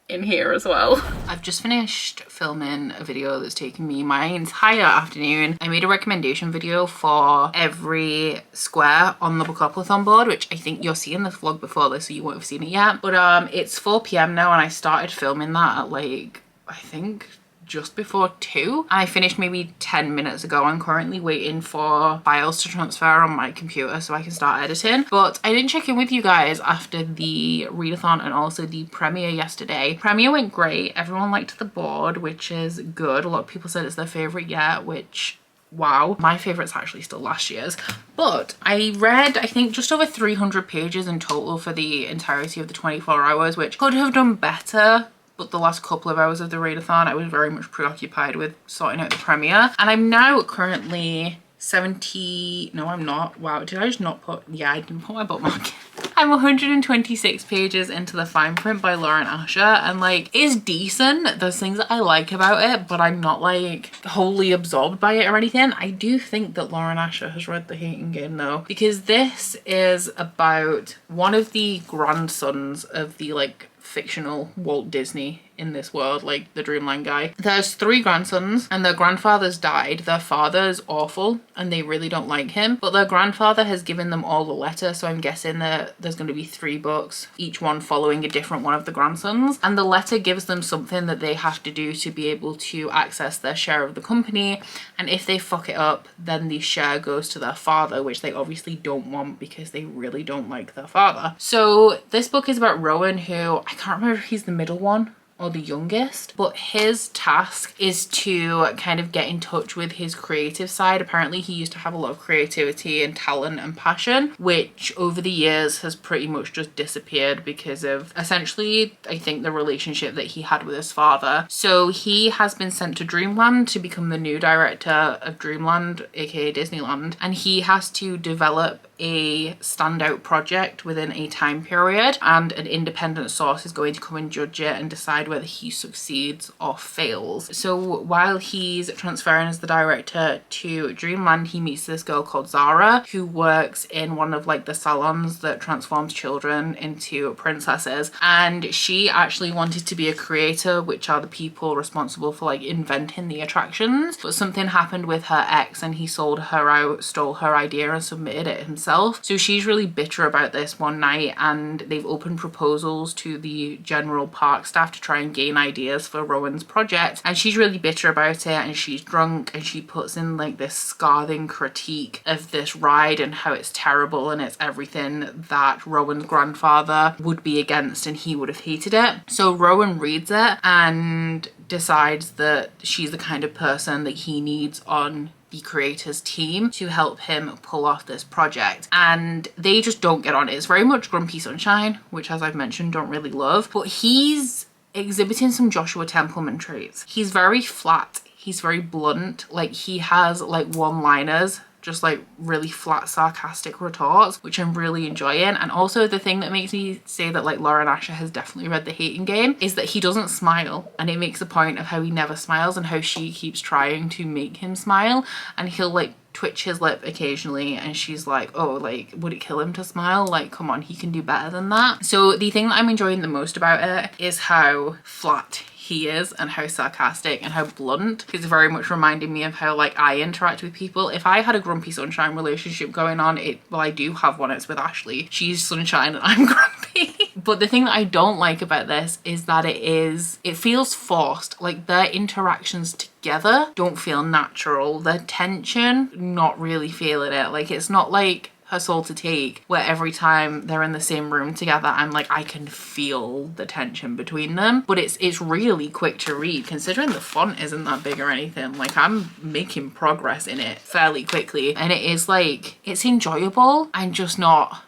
in here as well. I've just finished filming a video that's taken me my entire afternoon. I made a recommendation video for every square on the Bookathon board, which I think you're seeing this vlog before this, so you won't have seen it yet. But it's 4 p.m. now, and I started filming that at like, I think just before 2. I finished maybe 10 minutes ago. I'm currently waiting for files to transfer on my computer so I can start editing. But I didn't check in with you guys after the readathon and also the premiere yesterday. Premiere went great. Everyone liked the board, which is good. A lot of people said it's their favorite yet, which, wow. My favorite's actually still last year's. But I read, I think, just over 300 pages in total for the entirety of the 24 hours, which could have done better. But the last couple of hours of the readathon, I was very much preoccupied with sorting out the premiere. And I'm now currently 70, no I'm not. Wow, did I just not put, yeah, I didn't put my bookmark. I'm 126 pages into the fine print by Lauren Asher, and like, it's decent. There's things that I like about it, but I'm not like wholly absorbed by it or anything. I do think that Lauren Asher has read The Hating Game though, because this is about one of the grandsons of the like fictional Walt Disney in this world, like the Dreamland guy. There's 3 grandsons and their grandfathers died. Their father is awful and they really don't like him, but their grandfather has given them all a letter, so I'm guessing that there's going to be 3 books, each one following a different one of the grandsons, and the letter gives them something that they have to do to be able to access their share of the company, and if they fuck it up then the share goes to their father, which they obviously don't want because they really don't like their father. So this book is about Rowan, who I can't remember if he's the middle one or the youngest, but his task is to kind of get in touch with his creative side. Apparently he used to have a lot of creativity and talent and passion, which over the years has pretty much just disappeared because of essentially, I think, the relationship that he had with his father. So he has been sent to Dreamland to become the new director of Dreamland, aka Disneyland, and he has to develop a standout project within a time period, and an independent source is going to come and judge it and decide whether he succeeds or fails. So while he's transferring as the director to Dreamland, he meets this girl called Zara who works in one of like the salons that transforms children into princesses, and she actually wanted to be a creator, which are the people responsible for like inventing the attractions, but something happened with her ex and he sold her out, stole her idea and submitted it himself. So she's really bitter about this one night, and they've opened proposals to the general park staff to try and gain ideas for Rowan's project, and she's really bitter about it, and she's drunk and she puts in like this scathing critique of this ride and how it's terrible and it's everything that Rowan's grandfather would be against and he would have hated it. So Rowan reads it and decides that she's the kind of person that he needs on the creator's team to help him pull off this project, and they just don't get on. It's very much Grumpy Sunshine, which, as I've mentioned, don't really love, but he's exhibiting some Joshua Templeman traits. He's very flat. He's very blunt. Like, he has like one-liners, just like really flat sarcastic retorts, which I'm really enjoying. And also the thing that makes me say that like Lauren Asher has definitely read The Hating Game is that he doesn't smile, and it makes a point of how he never smiles and how she keeps trying to make him smile, and he'll like twitch his lip occasionally and she's like, oh, like, would it kill him to smile? Like, come on, he can do better than that. So the thing that I'm enjoying the most about it is how flat he is and how sarcastic and how blunt. It's very much reminding me of how like I interact with people. If I had a grumpy sunshine relationship going on, well, I do have one. It's with Ashley. She's sunshine and I'm grumpy. But the thing that I don't like about this is that it feels forced. Like, their interactions together don't feel natural. The tension, not really feeling it. Like, it's not like Her Soul to Take, where every time they're in the same room together, I'm like, I can feel the tension between them. But it's really quick to read, considering the font isn't that big or anything. Like, I'm making progress in it fairly quickly, and it is like, it's enjoyable. I'm just not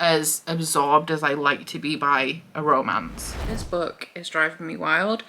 as absorbed as I like to be by a romance. This book is driving me wild,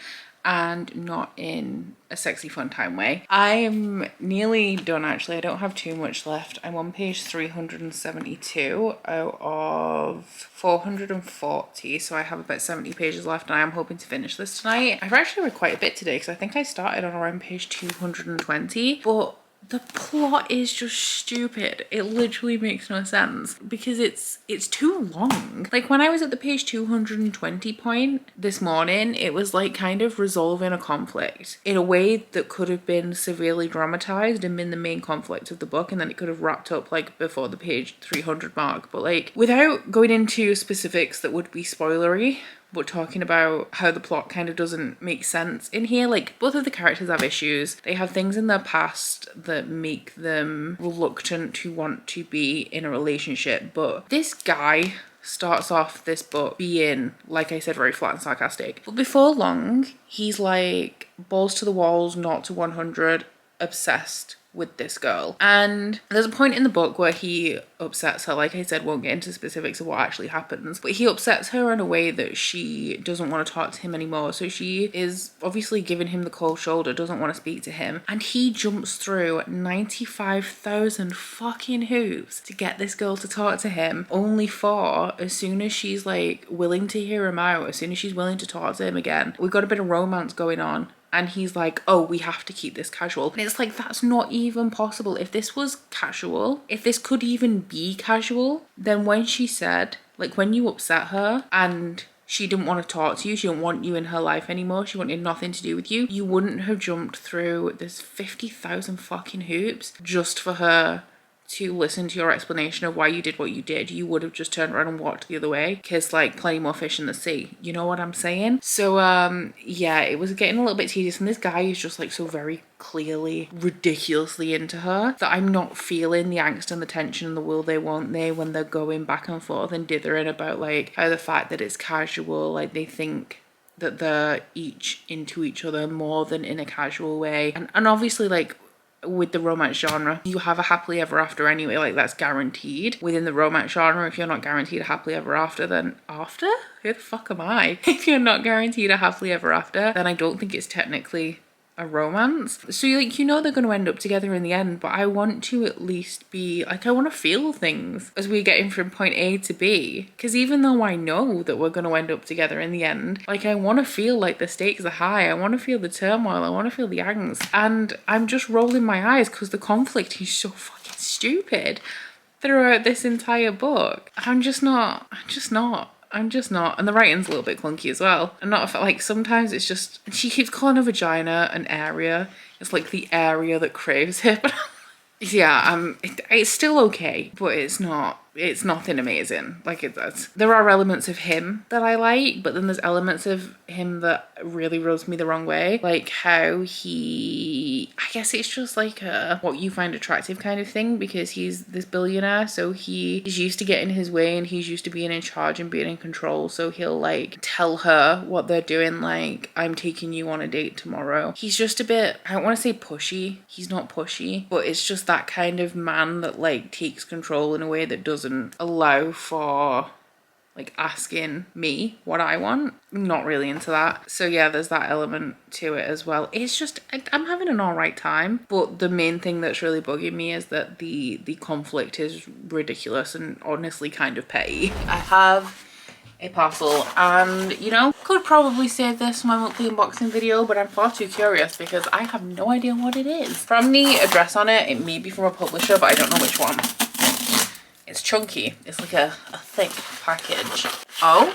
and not in a sexy fun time way. I'm nearly done actually. I don't have too much left. I'm on page 372 out of 440, so I have about 70 pages left, and I am hoping to finish this tonight. I've actually read quite a bit today because I think I started on around page 220, but the plot is just stupid. It literally makes no sense because it's too long. Like, when I was at the page 220 point this morning, it was like kind of resolving a conflict in a way that could have been severely dramatized and been the main conflict of the book, and then it could have wrapped up like before the page 300 mark. But like, without going into specifics that would be spoilery, but talking about how the plot kind of doesn't make sense in here. Like, both of the characters have issues. They have things in their past that make them reluctant to want to be in a relationship. But this guy starts off this book being, like I said, very flat and sarcastic. But before long, he's like balls to the walls, not to 100, obsessed with this girl. And there's a point in the book where he upsets her. Like I said, won't get into specifics of what actually happens, but he upsets her in a way that she doesn't want to talk to him anymore. So she is obviously giving him the cold shoulder, doesn't want to speak to him, and he jumps through 95,000 fucking hoops to get this girl to talk to him, only for, as soon as she's like willing to hear him out, as soon as she's willing to talk to him again, we've got a bit of romance going on, and he's like, oh, we have to keep this casual. And it's like, that's not even possible. If this was casual, if this could even be casual, then when she said, like, when you upset her and she didn't want to talk to you, she didn't want you in her life anymore, she wanted nothing to do with you, you wouldn't have jumped through this 50,000 fucking hoops just for her to listen to your explanation of why you did what you did. You would have just turned around and walked the other way, because like, plenty more fish in the sea. You know what I'm saying? So yeah, it was getting a little bit tedious, and this guy is just like so very clearly ridiculously into her that I'm not feeling the angst and the tension and the will they won't they when they're going back and forth and dithering about like how the fact that it's casual, like they think that they're each into each other more than in a casual way. And obviously, like, with the romance genre, you have a happily ever after anyway. Like, that's guaranteed within the romance genre. If you're not guaranteed a happily ever after, then after? Who the fuck am I? If you're not guaranteed a happily ever after, then I don't think it's technically a romance. So like, you know they're going to end up together in the end, but I want to at least be like, I want to feel things as we're getting from point A to B, because even though I know that we're going to end up together in the end, like, I want to feel like the stakes are high. I want to feel the turmoil. I want to feel the angst, and I'm just rolling my eyes because the conflict is so fucking stupid throughout this entire book. I'm just not. And the writing's a little bit clunky as well. I'm not, like, sometimes it's just, she keeps calling a vagina an area. It's like the area that craves it. But yeah, it's still okay, but it's nothing amazing. Like, there are elements of him that I like, but then there's elements of him that really rubs me the wrong way. Like how I guess it's just like what you find attractive kind of thing, because he's this billionaire, so he is used to getting his way and he's used to being in charge and being in control. So he'll like tell her what they're doing, like, I'm taking you on a date tomorrow. He's just a bit, I don't want to say pushy. He's not pushy, but it's just that kind of man that like takes control in a way that doesn't allow for like asking me what I want. Not really into that. So yeah, there's that element to it as well. It's just, I'm having an all right time, but the main thing that's really bugging me is that the conflict is ridiculous and honestly kind of petty. I have a parcel, and you know, could probably save this for my monthly unboxing video, but I'm far too curious because I have no idea what it is. From the address on it, it may be from a publisher, but I don't know which one. It's chunky. It's like a thick package. Oh.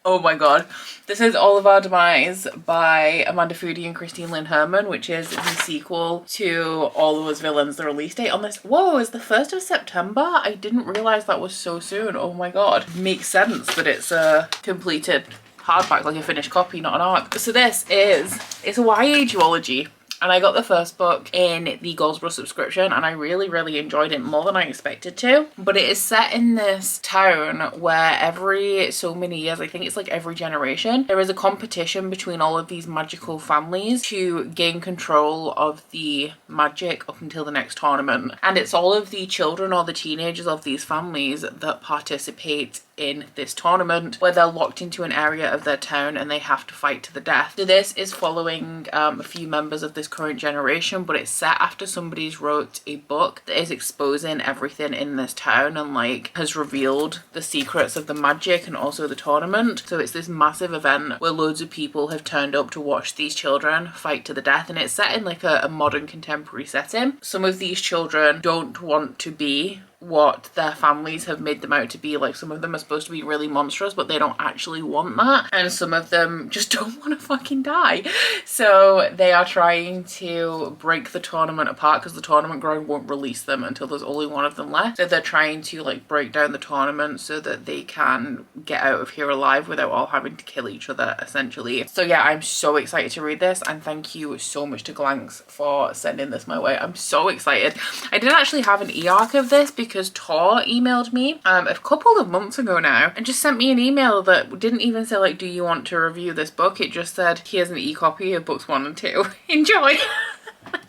Oh my god. This is All of Our Demise by Amanda Foody and Christine Lynn Herman, which is the sequel to All of Us Villains. The release date on this, whoa, is the 1st of September? I didn't realize that was so soon. Oh my god. Makes sense that it's a completed hardback, like a finished copy, not an ARC. So this is, it's a YA duology. And I got the first book in the Goldsboro subscription, and I really enjoyed it more than I expected to. But it is set in this town where every so many years, I think it's like every generation, there is a competition between all of these magical families to gain control of the magic up until the next tournament. And it's all of the children or the teenagers of these families that participate in this tournament, where they're locked into an area of their town and they have to fight to the death. So this is following a few members of this current generation, but it's set after somebody's wrote a book that is exposing everything in this town and like has revealed the secrets of the magic and also the tournament. So it's this massive event where loads of people have turned up to watch these children fight to the death, and it's set in like a modern contemporary setting. Some of these children don't want to be what their families have made them out to be. Like, some of them are supposed to be really monstrous, but they don't actually want that, and some of them just don't want to fucking die. So they are trying to break the tournament apart because the tournament ground won't release them until there's only one of them left. So they're trying to like break down the tournament so that they can get out of here alive without all having to kill each other, essentially. So yeah, I'm so excited to read this, and thank you so much to Glanks for sending this my way. I'm so excited. I did actually have an e-arc of this because Tor emailed me a couple of months ago now and just sent me an email that didn't even say like, do you want to review this book? It just said, here's an e-copy of books 1 and 2. Enjoy.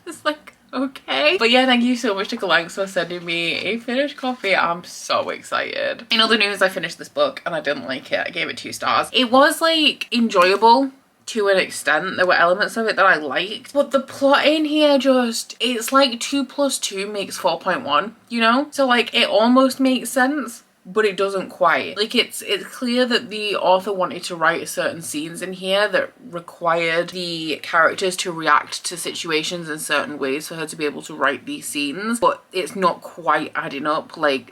It's like, okay. But yeah, thank you so much to Glanks for sending me a finished copy. I'm so excited. In other news, I finished this book and I didn't like it. I gave it 2 stars. It was like enjoyable to an extent. There were elements of it that I liked, but the plot in here just, it's like 2 + 2 makes 4.1, you know? So like, it almost makes sense, but it doesn't quite. Like, it's clear that the author wanted to write certain scenes in here that required the characters to react to situations in certain ways for her to be able to write these scenes, but it's not quite adding up. Like,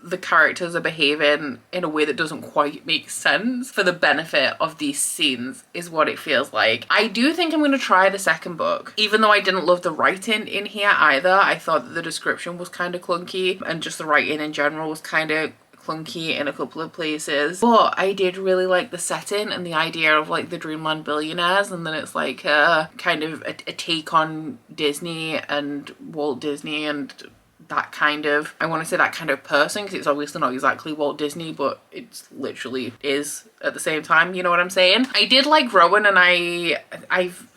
the characters are behaving in a way that doesn't quite make sense for the benefit of these scenes, is what it feels like. I do think I'm going to try the second book, even though I didn't love the writing in here either. I thought that the description was kind of clunky, and just the writing in general was kind of clunky in a couple of places, but I did really like the setting and the idea of like the Dreamland billionaires, and then it's like a kind of a take on Disney and Walt Disney and that kind of, I want to say that kind of person, because it's obviously not exactly Walt Disney, but it's literally is at the same time, you know what I'm saying? I did like Rowan, and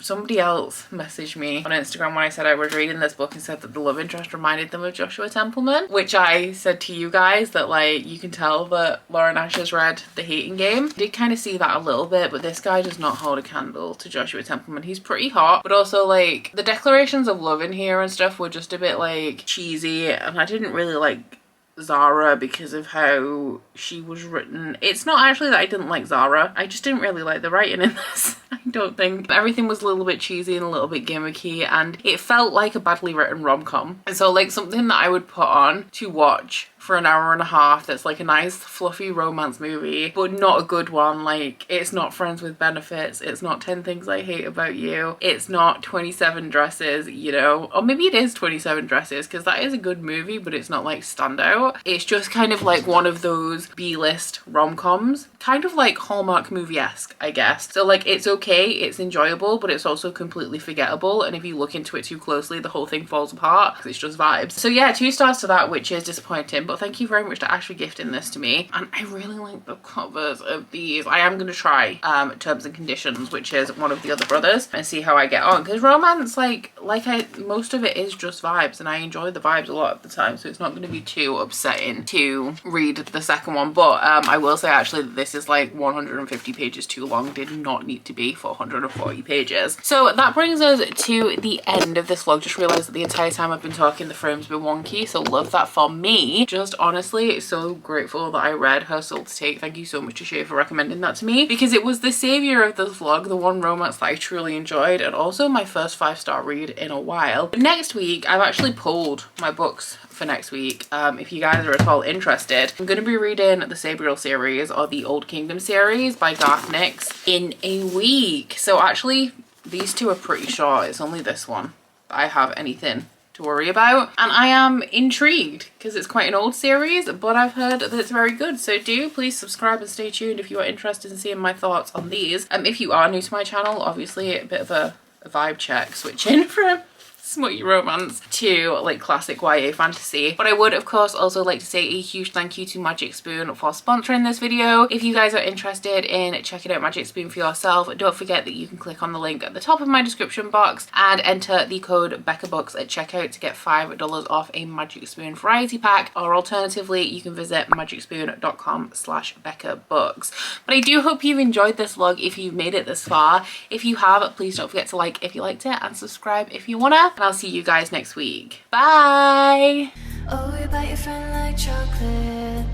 somebody else messaged me on Instagram when I said I was reading this book and said that the love interest reminded them of Joshua Templeman, which I said to you guys that like, you can tell that Lauren Ash has read The Hating Game. I did kind of see that a little bit, but this guy does not hold a candle to Joshua Templeman. He's pretty hot, but also like the declarations of love in here and stuff were just a bit like cheesy, and I didn't really like Zara because of how she was written. It's not actually that I didn't like Zara, I just didn't really like the writing in this. I don't think. Everything was a little bit cheesy and a little bit gimmicky, and it felt like a badly written rom-com. And so like something that I would put on to watch for an hour and a half that's like a nice fluffy romance movie, but not a good one. Like, it's not Friends with Benefits, it's not 10 Things I Hate About You, it's not 27 Dresses, you know, or maybe it is 27 Dresses, because that is a good movie, but it's not like standout. It's just kind of like one of those B-list rom-coms kind of like Hallmark movie-esque, I guess. So like it's okay, it's enjoyable, but it's also completely forgettable, and if you look into it too closely, the whole thing falls apart because it's just vibes. So yeah, 2 stars to that, which is disappointing, but thank you very much to Ashley gifting this to me. And I really like the covers of these. I am going to try Terms and Conditions, which is one of the other brothers, and see how I get on, because romance, most of it is just vibes, and I enjoy the vibes a lot of the time, so it's not going to be too upsetting to read the second one. But I will say actually that this is like 150 pages too long. Did not need to be 440 pages. So that brings us to the end of this vlog. Just realized that the entire time I've been talking the frame's been wonky, so love that for me. Just honestly so grateful that I read Her Soul to Take. Thank you so much to Shay for recommending that to me, because it was the savior of this vlog, the one romance that I truly enjoyed, and also my first 5-star read in a while. But next week I've actually pulled my books for next week. If you guys are at all interested, I'm going to be reading the Sabriel series, or the Old Kingdom series by Garth Nix, in a week. So actually these 2 are pretty short. It's only this one that I have anything to worry about, and I am intrigued because it's quite an old series, but I've heard that it's very good. So do please subscribe and stay tuned if you are interested in seeing my thoughts on these. If you are new to my channel, obviously a bit of a vibe check, switching from smutty romance to like classic YA fantasy. But I would of course also like to say a huge thank you to Magic Spoon for sponsoring this video. If you guys are interested in checking out Magic Spoon for yourself, don't forget that you can click on the link at the top of my description box and enter the code BeccaBooks at checkout to get $5 off a Magic Spoon variety pack, or alternatively you can visit magicspoon.com/BeccaBooks. But I do hope you've enjoyed this vlog if you've made it this far. If you have, please don't forget to like if you liked it and subscribe if you wanna. And I'll see you guys next week. Bye! Oh, you bite your friend like chocolate.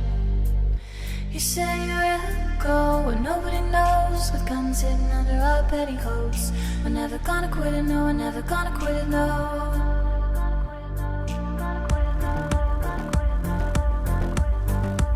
You say you will go where nobody knows, with guns hidden under our petticoats. We're never gonna quit it, no, we're never gonna quit it, no.